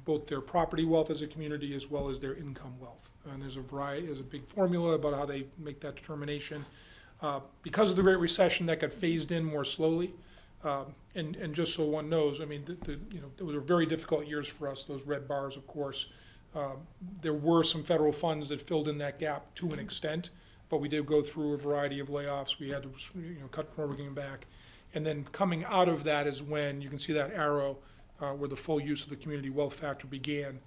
both their property wealth as a community as well as their income wealth. And there's a big formula about how they make that determination. Because of the Great Recession, that got phased in more slowly. And just so one knows, I mean, those were very difficult years for us, those red bars, of course. There were some federal funds that filled in that gap to an extent, but we did go through a variety of layoffs. We had to, cut programming back. And then coming out of that is when you can see that arrow where the full use of the community wealth factor began.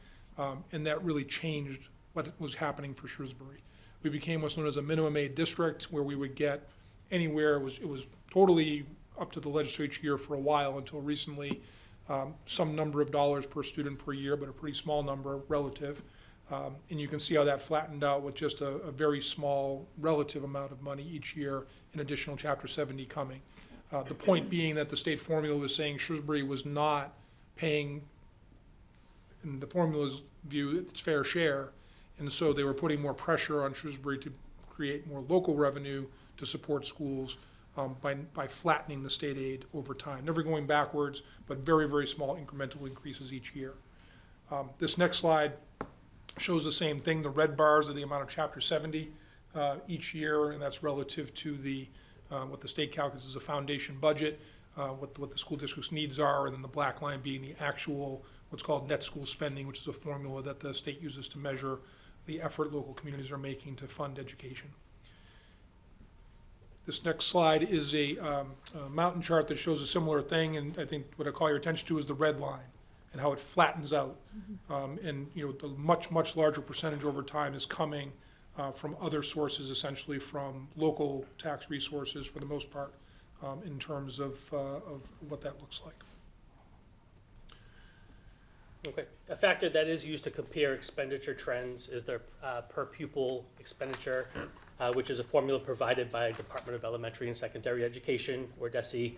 And that really changed what was happening for Shrewsbury. We became what's known as a minimum aid district, where we would get anywhere, it was totally up to the legislature year for a while until recently, some number of dollars per student per year, but a pretty small number relative. And you can see how that flattened out with just a very small relative amount of money each year in additional Chapter 70 coming. The point being that the state formula was saying Shrewsbury was not paying, in the formula's view, its fair share. And so they were putting more pressure on Shrewsbury to create more local revenue to support schools by flattening the state aid over time. Never going backwards, but very, very small incremental increases each year. This next slide shows the same thing. The red bars are the amount of Chapter 70 each year, and that's relative to the what the state calculates as a foundation budget, what the school district's needs are, and then the black line being the actual, what's called net school spending, which is a formula that the state uses to measure the effort local communities are making to fund education. This next slide is a mountain chart that shows a similar thing, and I think what I call your attention to is the red line and how it flattens out. And the much larger percentage over time is coming from other sources, essentially from local tax resources for the most part, in terms of what that looks like. Okay. A factor that is used to compare expenditure trends is their per pupil expenditure, which is a formula provided by Department of Elementary and Secondary Education, where DESE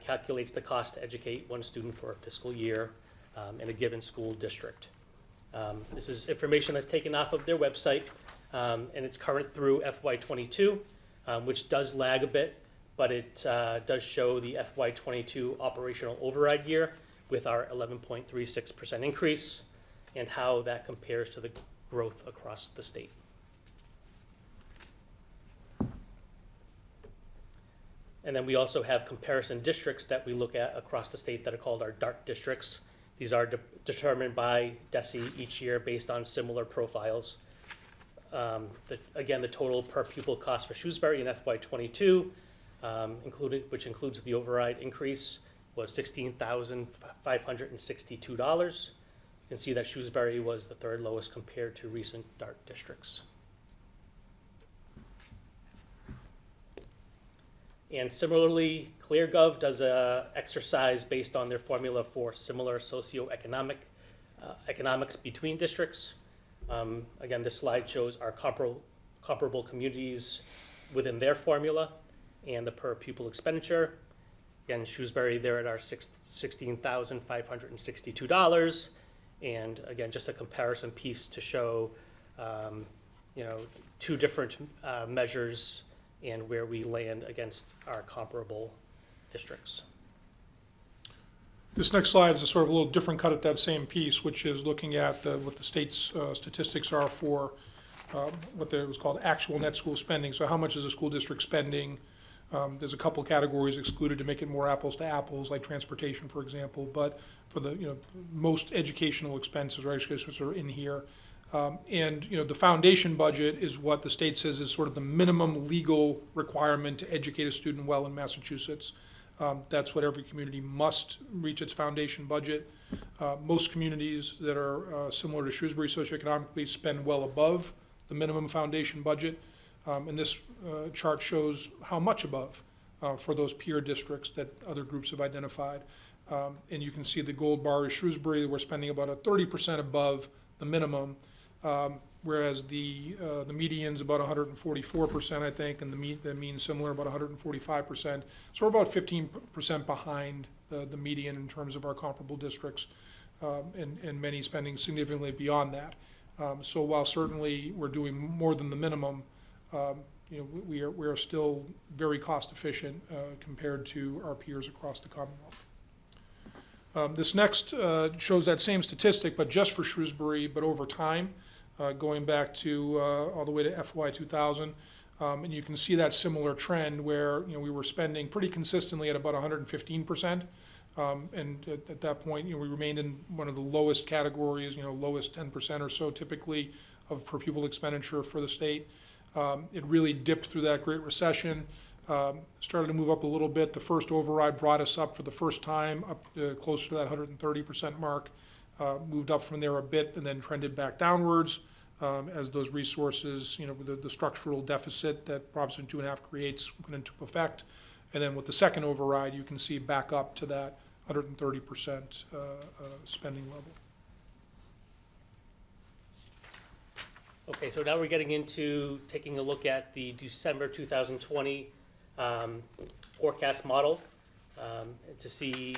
calculates the cost to educate one student for a fiscal year in a given school district. This is information that's taken off of their website, and it's current through FY22, which does lag a bit, but it does show the FY22 operational override year with our 11.36% increase and how that compares to the growth across the state. And then we also have comparison districts that we look at across the state that are called our DART districts. These are determined by DESE each year based on similar profiles. Again, the total per pupil cost for Shrewsbury in FY22, which includes the override increase, was $16,562. You can see that Shrewsbury was the third lowest compared to recent DART districts. And similarly, ClearGov does an exercise based on their formula for similar socioeconomic economics between districts. Again, this slide shows our comparable communities within their formula and the per pupil expenditure. Again, Shrewsbury, they're at our $16,562. And again, just a comparison piece to show, two different measures and where we land against our comparable districts. This next slide is a sort of a little different cut at that same piece, which is looking at what the state's statistics are for what was called actual net school spending. So how much is a school district spending? There's a couple categories excluded to make it more apples to apples, like transportation, for example. But for the most educational expenses or expenses are in here. And the foundation budget is what the state says is sort of the minimum legal requirement to educate a student well in Massachusetts. That's what every community must reach its foundation budget. Most communities that are similar to Shrewsbury socioeconomically spend well above the minimum foundation budget. And this chart shows how much above for those peer districts that other groups have identified. And you can see the gold bar is Shrewsbury. We're spending about 30% above the minimum, whereas the median's about 144%, I think, and the mean similar, about 145%. So we're about 15% behind the median in terms of our comparable districts, and many spending significantly beyond that. So while certainly we're doing more than the minimum, we are still very cost efficient compared to our peers across the Commonwealth. This next shows that same statistic, but just for Shrewsbury, but over time, going back to all the way to FY 2000. And you can see that similar trend where we were spending pretty consistently at about 115%. And at that point, we remained in one of the lowest categories, lowest 10% or so typically of per pupil expenditure for the state. It really dipped through that Great Recession, started to move up a little bit. The first override brought us up for the first time, up closer to that 130% mark. Moved up from there a bit and then trended back downwards as those resources, the structural deficit that Proposition 2.5 creates went into effect. And then with the second override, you can see back up to that 130% spending level. Okay, so now we're getting into taking a look at the December 2020 forecast model to see,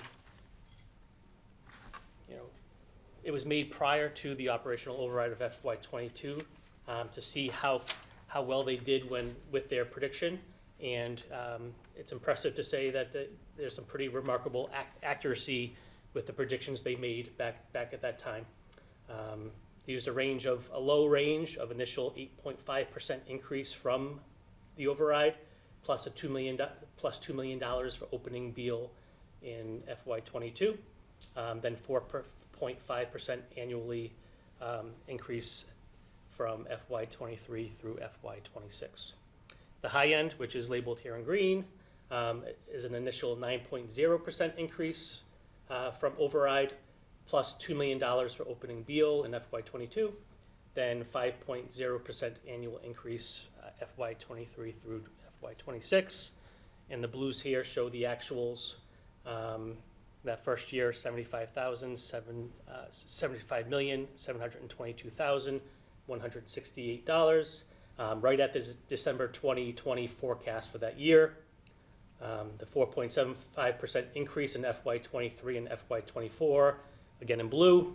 it was made prior to the operational override of FY22 to see how well they did with their prediction. And it's impressive to say that there's some pretty remarkable accuracy with the predictions they made back at that time. They used a low range of initial 8.5% increase from the override, plus $2 million for opening Beal in FY22, then 4.5% annually increase from FY23 through FY26. The high end, which is labeled here in green, is an initial 9.0% increase from override, plus $2 million for opening Beal in FY22, then 5.0% annual increase FY23 through FY26. And the blues here show the actuals. That first year, $75,722,168, right at the December 2020 forecast for that year. The 4.75% increase in FY23 and FY24, again in blue,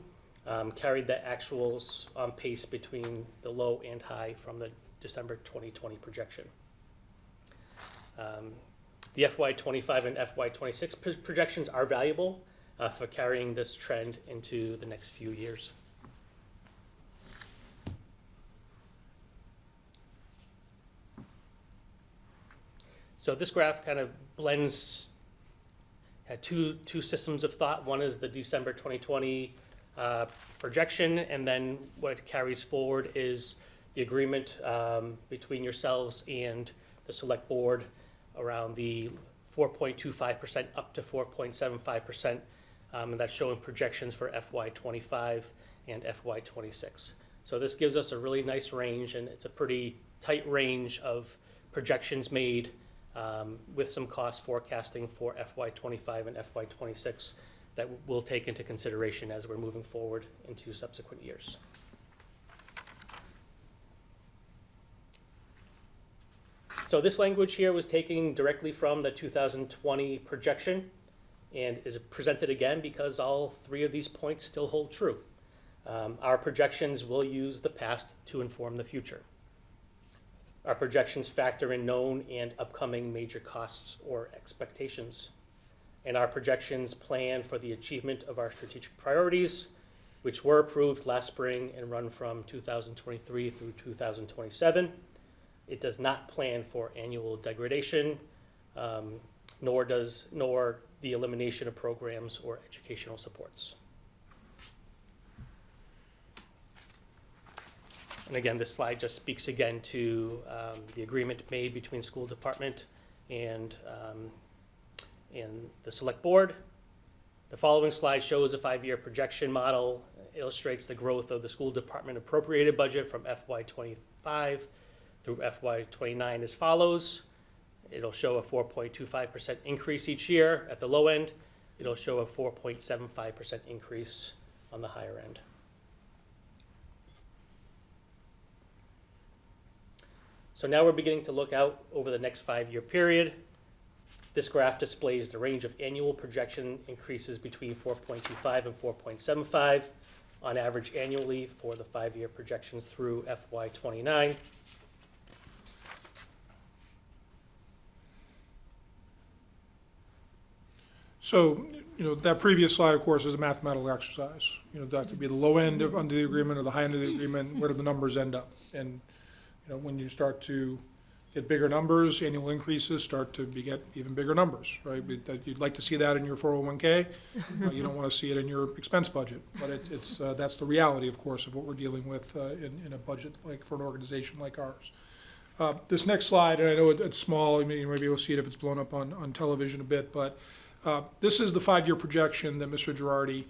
carried the actuals on pace between the low and high from the December 2020 projection. The FY25 and FY26 projections are valuable for carrying this trend into the next few years. So this graph kind of blends two systems of thought. One is the December 2020 projection, and then what it carries forward is the agreement between yourselves and the select board around the 4.25% up to 4.75%, and that's showing projections for FY25 and FY26. So this gives us a really nice range, and it's a pretty tight range of projections made with some cost forecasting for FY25 and FY26 that we'll take into consideration as we're moving forward into subsequent years. So this language here was taken directly from the 2020 projection and is presented again because all three of these points still hold true. Our projections will use the past to inform the future. Our projections factor in known and upcoming major costs or expectations. And our projections plan for the achievement of our strategic priorities, which were approved last spring and run from 2023 through 2027. It does not plan for annual degradation, nor the elimination of programs or educational supports. And again, this slide just speaks again to the agreement made between school department and the select board. The following slide shows a 5-year projection model, illustrates the growth of the school department appropriated budget from FY25 through FY29 as follows. It'll show a 4.25% increase each year at the low end. It'll show a 4.75% increase on the higher end. So now we're beginning to look out over the next 5-year period. This graph displays the range of annual projection increases between 4.25 and 4.75 on average annually for the 5-year projections through FY29. So, that previous slide, of course, is a mathematical exercise. That could be the low end under the agreement or the high end of the agreement. Where do the numbers end up? And, when you start to get bigger numbers, annual increases start to get even bigger numbers, right? You'd like to see that in your 401k. You don't want to see it in your expense budget. But that's the reality, of course, of what we're dealing with in a budget like for an organization like ours. This next slide, and I know it's small, you may be able to see it if it's blown up on television a bit, but this is the 5-year projection that Mr. Girardi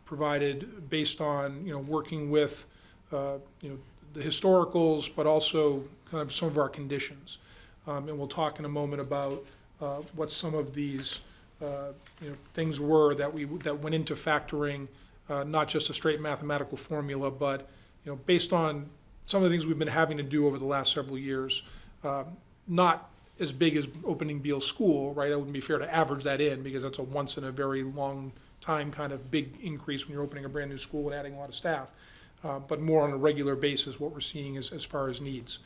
provided based on, working with, the historicals, but also kind of some of our conditions. And we'll talk in a moment about what some of these, things were that went into factoring not just a straight mathematical formula, but, based on some of the things we've been having to do over the last several years, not as big as opening Beal School, right? That wouldn't be fair to average that in, because that's a once in a very long time kind of big increase when you're opening a brand new school and adding a lot of staff. But more on a regular basis, what we're seeing as far as needs.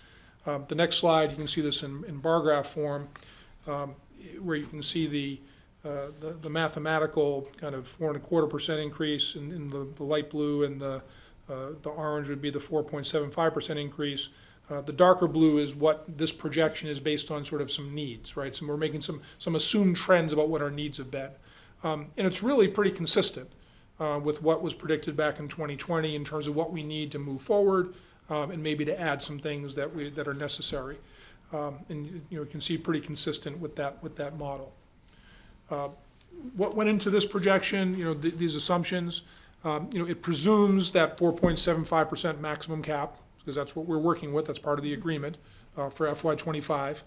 The next slide, you can see this in bar graph form, where you can see the mathematical kind of 4.25% increase in the light blue, and the orange would be the 4.75% increase. The darker blue is what this projection is based on, sort of some needs, right? So we're making some assumed trends about what our needs have been. And it's really pretty consistent with what was predicted back in 2020 in terms of what we need to move forward, and maybe to add some things that are necessary. And you can see pretty consistent with that model. What went into this projection? These assumptions. It presumes that 4.75% maximum cap, because that's what we're working with. That's part of the agreement for FY25.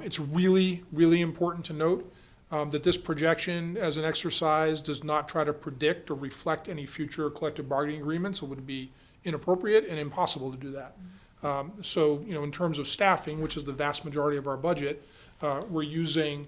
It's really, really important to note that this projection as an exercise does not try to predict or reflect any future collective bargaining agreements. It would be inappropriate and impossible to do that. So, in terms of staffing, which is the vast majority of our budget, we're using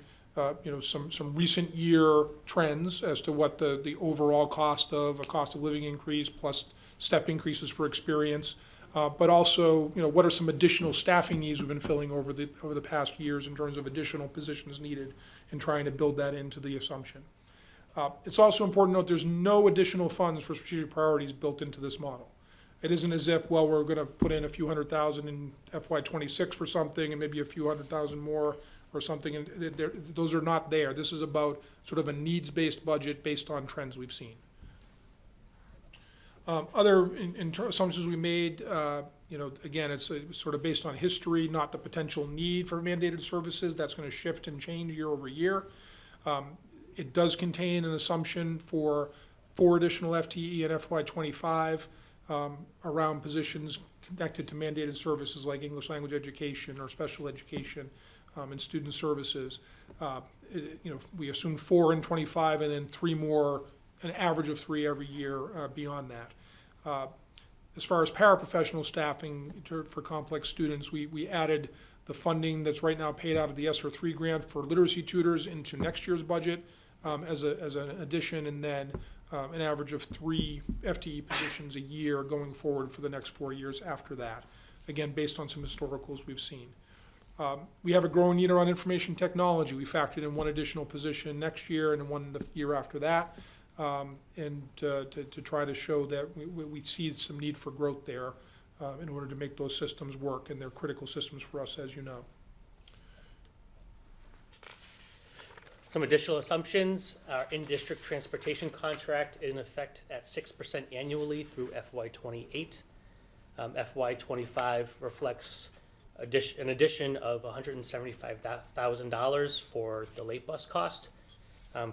some recent year trends as to what the overall cost of living increase plus step increases for experience, but also, what are some additional staffing needs we've been filling over the past years in terms of additional positions needed, and trying to build that into the assumption. It's also important to note there's no additional funds for strategic priorities built into this model. It isn't as if, well, we're going to put in a few $100,000 in FY26 for something and maybe a few $100,000 more or something, and those are not there. This is about sort of a needs-based budget based on trends we've seen. Other assumptions we made, again, it's sort of based on history, not the potential need for mandated services. That's going to shift and change year over year. It does contain an assumption for 4 additional FTE in FY25 around positions connected to mandated services like English language education or special education and student services. We assume 4 in 25 and then 3 more, an average of 3 every year beyond that. As far as paraprofessional staffing for complex students, we added the funding that's right now paid out of the ESSER 3 grant for literacy tutors into next year's budget as an addition, and then an average of 3 FTE positions a year going forward for the next 4 years after that, again, based on some historicals we've seen. We have a growing need around information technology. We factored in 1 additional position next year and 1 the year after that, and to try to show that we see some need for growth there in order to make those systems work, and they're critical systems for us, as you know. Some additional assumptions. Our in-district transportation contract is in effect at 6% annually through FY28. FY25 reflects an addition of $175,000 for the late bus cost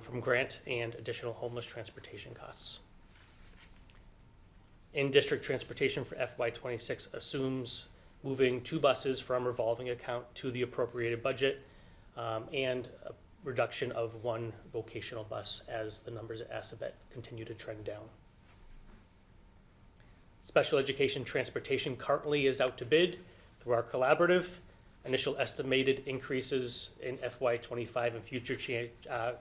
from grant and additional homeless transportation costs. In-district transportation for FY26 assumes moving 2 buses from revolving account to the appropriated budget, and a reduction of 1 vocational bus as the numbers at Assabet continue to trend down. Special education transportation currently is out to bid through our collaborative. Initial estimated increases in FY25 and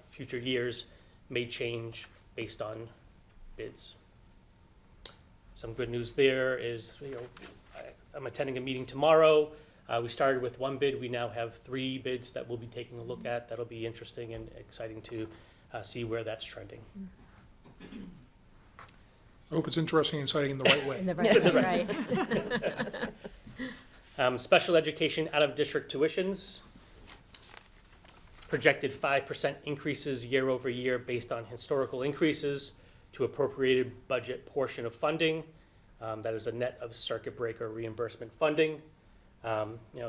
future years may change based on bids. Some good news there is, I'm attending a meeting tomorrow. We started with 1 bid. We now have 3 bids that we'll be taking a look at. That'll be interesting and exciting to see where that's trending. I hope it's interesting and exciting in the right way. In the right way, right. Special education out-of-district tuitions. Projected 5% increases year over year based on historical increases to appropriated budget portion of funding. That is a net of circuit breaker reimbursement funding.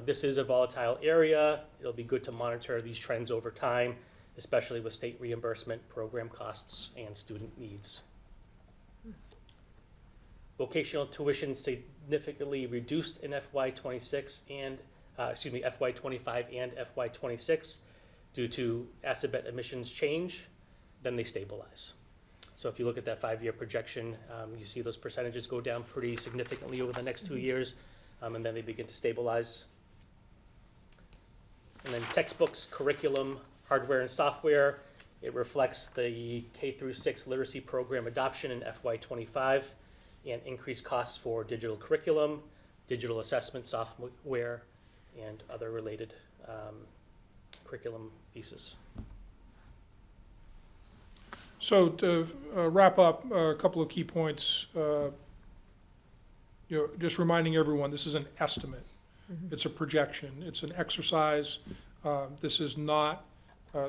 This is a volatile area. It'll be good to monitor these trends over time, especially with state reimbursement, program costs, and student needs. Vocational tuition significantly reduced in FY25 and FY26 due to Assabet admissions change, then they stabilize. So if you look at that 5-year projection, you see those percentages go down pretty significantly over the next 2 years, and then they begin to stabilize. And then textbooks, curriculum, hardware and software, it reflects the K through 6 literacy program adoption in FY25 and increased costs for digital curriculum, digital assessment software, and other related curriculum pieces. So to wrap up, a couple of key points. Just reminding everyone, this is an estimate. It's a projection. It's an exercise. This is not,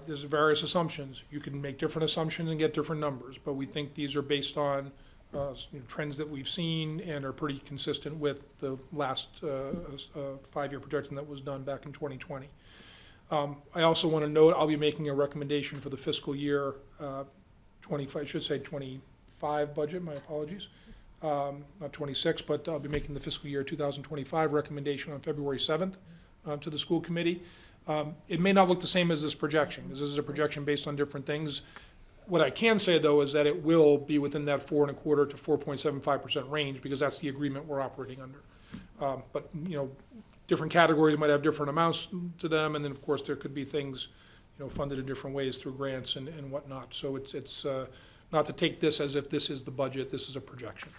there's various assumptions. You can make different assumptions and get different numbers, but we think these are based on trends that we've seen and are pretty consistent with the last 5-year projection that was done back in 2020. I also want to note, I'll be making a recommendation for the fiscal year 25, I should say 25 budget, my apologies. Not 26, but I'll be making the fiscal year 2025 recommendation on February 7th to the school committee. It may not look the same as this projection, because this is a projection based on different things. What I can say, though, is that it will be within that 4.25% to 4.75% range, because that's the agreement we're operating under. But, different categories might have different amounts to them, and then, of course, there could be things, funded in different ways through grants and whatnot. So it's not to take this as if this is the budget, this is a projection.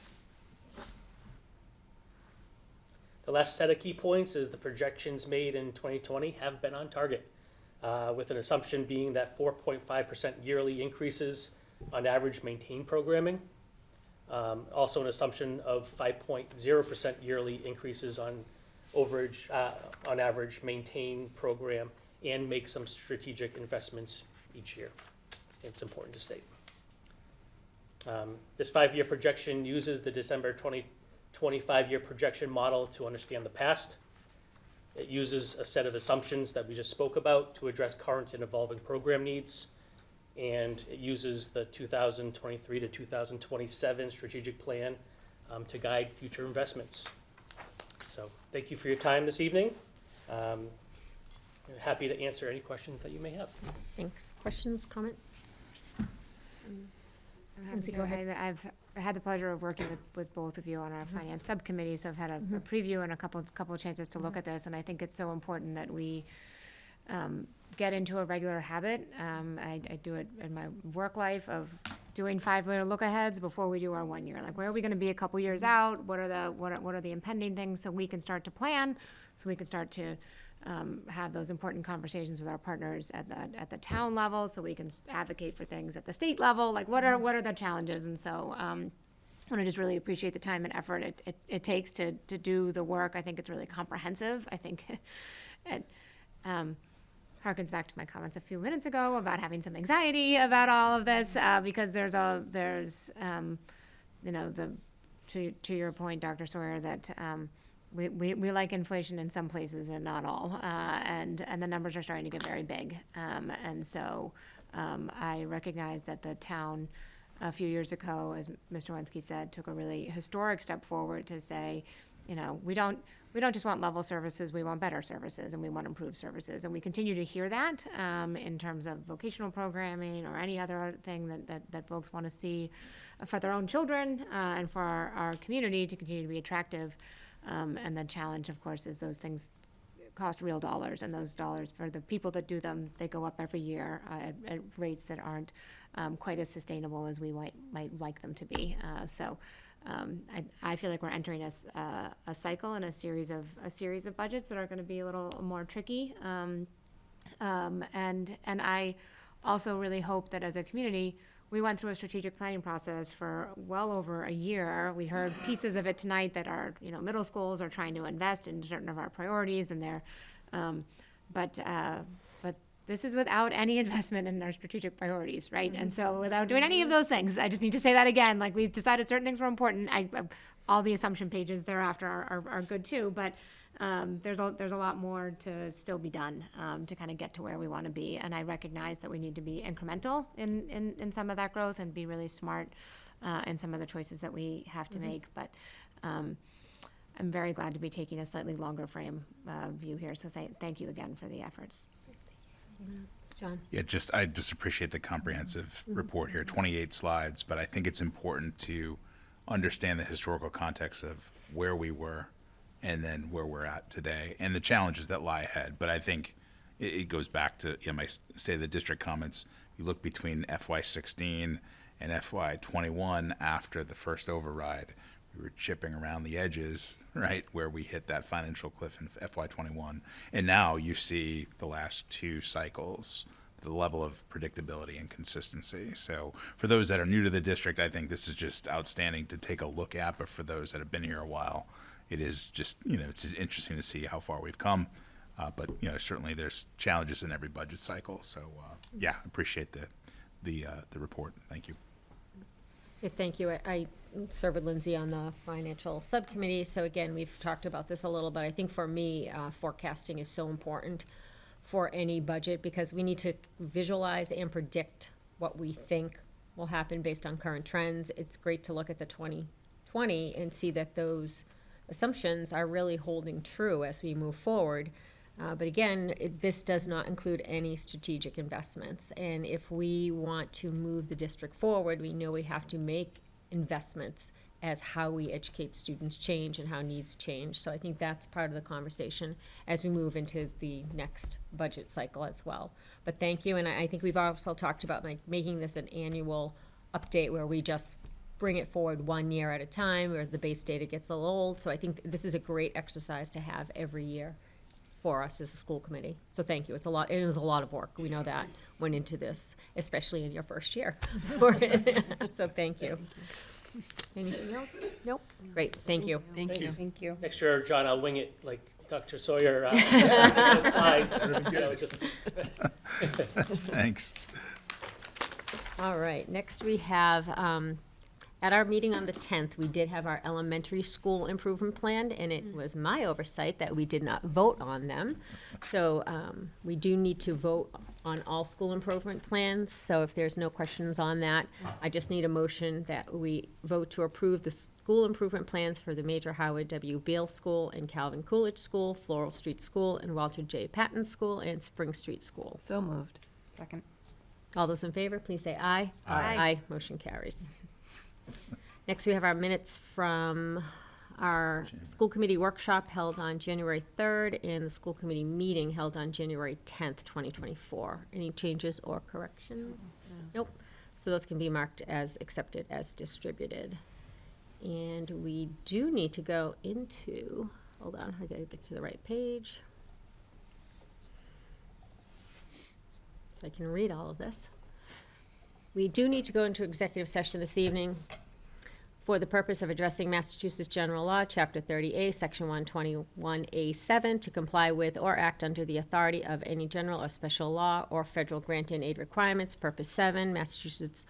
The last set of key points is the projections made in 2020 have been on target, with an assumption being that 4.5% yearly increases on average maintained programming. Also an assumption of 5.0% yearly increases on overage, on average maintained program, and make some strategic investments each year. It's important to state. This 5-year projection uses the December 2025-year projection model to understand the past. It uses a set of assumptions that we just spoke about to address current and evolving program needs. And it uses the 2023 to 2027 strategic plan to guide future investments. So thank you for your time this evening. I'm happy to answer any questions that you may have. Thanks. Questions, comments? Lindsay, go ahead. I've had the pleasure of working with both of you on our finance subcommittee, so I've had a preview and a couple of chances to look at this, and I think it's so important that we get into a regular habit. I do it in my work life of doing 5-year look-aheads before we do our 1 year. Like, where are we going to be a couple years out? What are the impending things, so we can start to plan, so we can start to have those important conversations with our partners at the town level, so we can advocate for things at the state level. Like, what are the challenges? And so I want to just really appreciate the time and effort it takes to do the work. I think it's really comprehensive. I think it harkens back to my comments a few minutes ago about having some anxiety about all of this, because to your point, Dr. Sawyer, that we like inflation in some places and not all, and the numbers are starting to get very big, and so I recognize that the town a few years ago, as Mr. Wensky said, took a really historic step forward to say, we don't just want level services, we want better services, and we want improved services. And we continue to hear that in terms of vocational programming or any other thing that folks want to see for their own children and for our community to continue to be attractive. And the challenge, of course, is those things cost real dollars, and those dollars for the people that do them, they go up every year at rates that aren't quite as sustainable as we might like them to be. So I feel like we're entering a cycle and a series of budgets that are going to be a little more tricky. And I also really hope that as a community, we went through a strategic planning process for well over a year. We heard pieces of it tonight that our middle schools are trying to invest in certain of our priorities, and they're, but this is without any investment in our strategic priorities, right? And so without doing any of those things, I just need to say that again. Like, we've decided certain things were important. All the assumption pages thereafter are good too, but there's a lot more to still be done, to kind of get to where we want to be. And I recognize that we need to be incremental in some of that growth and be really smart in some of the choices that we have to make. But I'm very glad to be taking a slightly longer frame view here. So thank you again for the efforts. John? Yeah, I just appreciate the comprehensive report here, 28 slides, but I think it's important to understand the historical context of where we were and then where we're at today and the challenges that lie ahead. But I think it goes back to my State of the District comments. You look between FY16 and FY21 after the first override, we were chipping around the edges, right, where we hit that financial cliff in FY21. And now you see the last two cycles, the level of predictability and consistency. So for those that are new to the district, I think this is just outstanding to take a look at. But for those that have been here a while, it is just, it's interesting to see how far we've come. But certainly there's challenges in every budget cycle. So yeah, appreciate the report. Thank you. Yeah, thank you. I serve with Lindsay on the financial subcommittee, so again, we've talked about this a little, but I think for me, forecasting is so important for any budget because we need to visualize and predict what we think will happen based on current trends. It's great to look at the 2020 and see that those assumptions are really holding true as we move forward. But again, this does not include any strategic investments. And if we want to move the district forward, we know we have to make investments as how we educate students change and how needs change. So I think that's part of the conversation as we move into the next budget cycle as well. But thank you, and I think we've also talked about making this an annual update where we just bring it forward 1 year at a time, whereas the base data gets a little old. So I think this is a great exercise to have every year for us as a school committee. So thank you. It was a lot of work. We know that went into this, especially in your first year. So thank you. Anything else? Nope. Great. Thank you. Thank you. Thank you. Next year, John, I'll wing it like Dr. Sawyer, slides. Just Thanks. All right. Next we have, at our meeting on the 10th, we did have our elementary school improvement plan, and it was my oversight that we did not vote on them. So we do need to vote on all school improvement plans. So if there's no questions on that, I just need a motion that we vote to approve the school improvement plans for the Major Howard W. Beale School and Calvin Coolidge School, Floral Street School, and Walter J. Patton School, and Spring Street School. So moved. Second. All those in favor, please say aye. Aye. Aye. Motion carries. Next, we have our minutes from our school committee workshop held on January 3rd and the school committee meeting held on January 10th, 2024. Any changes or corrections? Nope. So those can be marked as accepted as distributed. And we do need to go into, hold on, I gotta get to the right page. So I can read all of this. We do need to go into executive session this evening for the purpose of addressing Massachusetts General Law, Chapter 30A, Section 121A7, to comply with or act under the authority of any general or special law or federal grant and aid requirements. Purpose 7, Massachusetts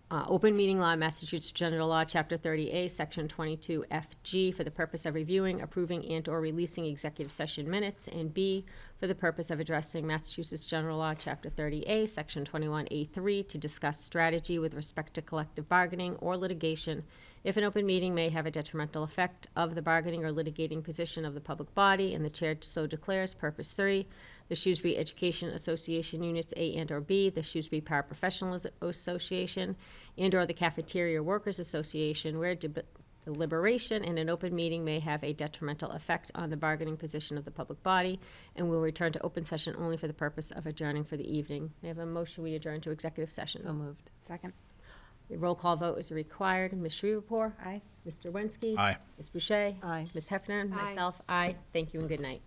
Open Meeting Law, Massachusetts General Law, Chapter 30A, Section 22FG, for the purpose of reviewing, approving, and/or releasing executive session minutes, and B, for the purpose of addressing Massachusetts General Law, Chapter 30A, Section 21A3, to discuss strategy with respect to collective bargaining or litigation if an open meeting may have a detrimental effect of the bargaining or litigating position of the public body, and the chair so declares. Purpose 3, the Shrewsbury Education Association Units A and/or B, the Shrewsbury Paraprofessional Association, and/or the Cafeteria Workers Association, where deliberation in an open meeting may have a detrimental effect on the bargaining position of the public body, and will return to open session only for the purpose of adjourning for the evening. May I have a motion we adjourn to executive session? So moved. Second. The roll call vote is required. Ms. Shreveport? Aye. Mr. Wensky? Aye. Ms. Boucher? Aye. Ms. Hefner? Aye. Myself? Aye. Thank you and good night.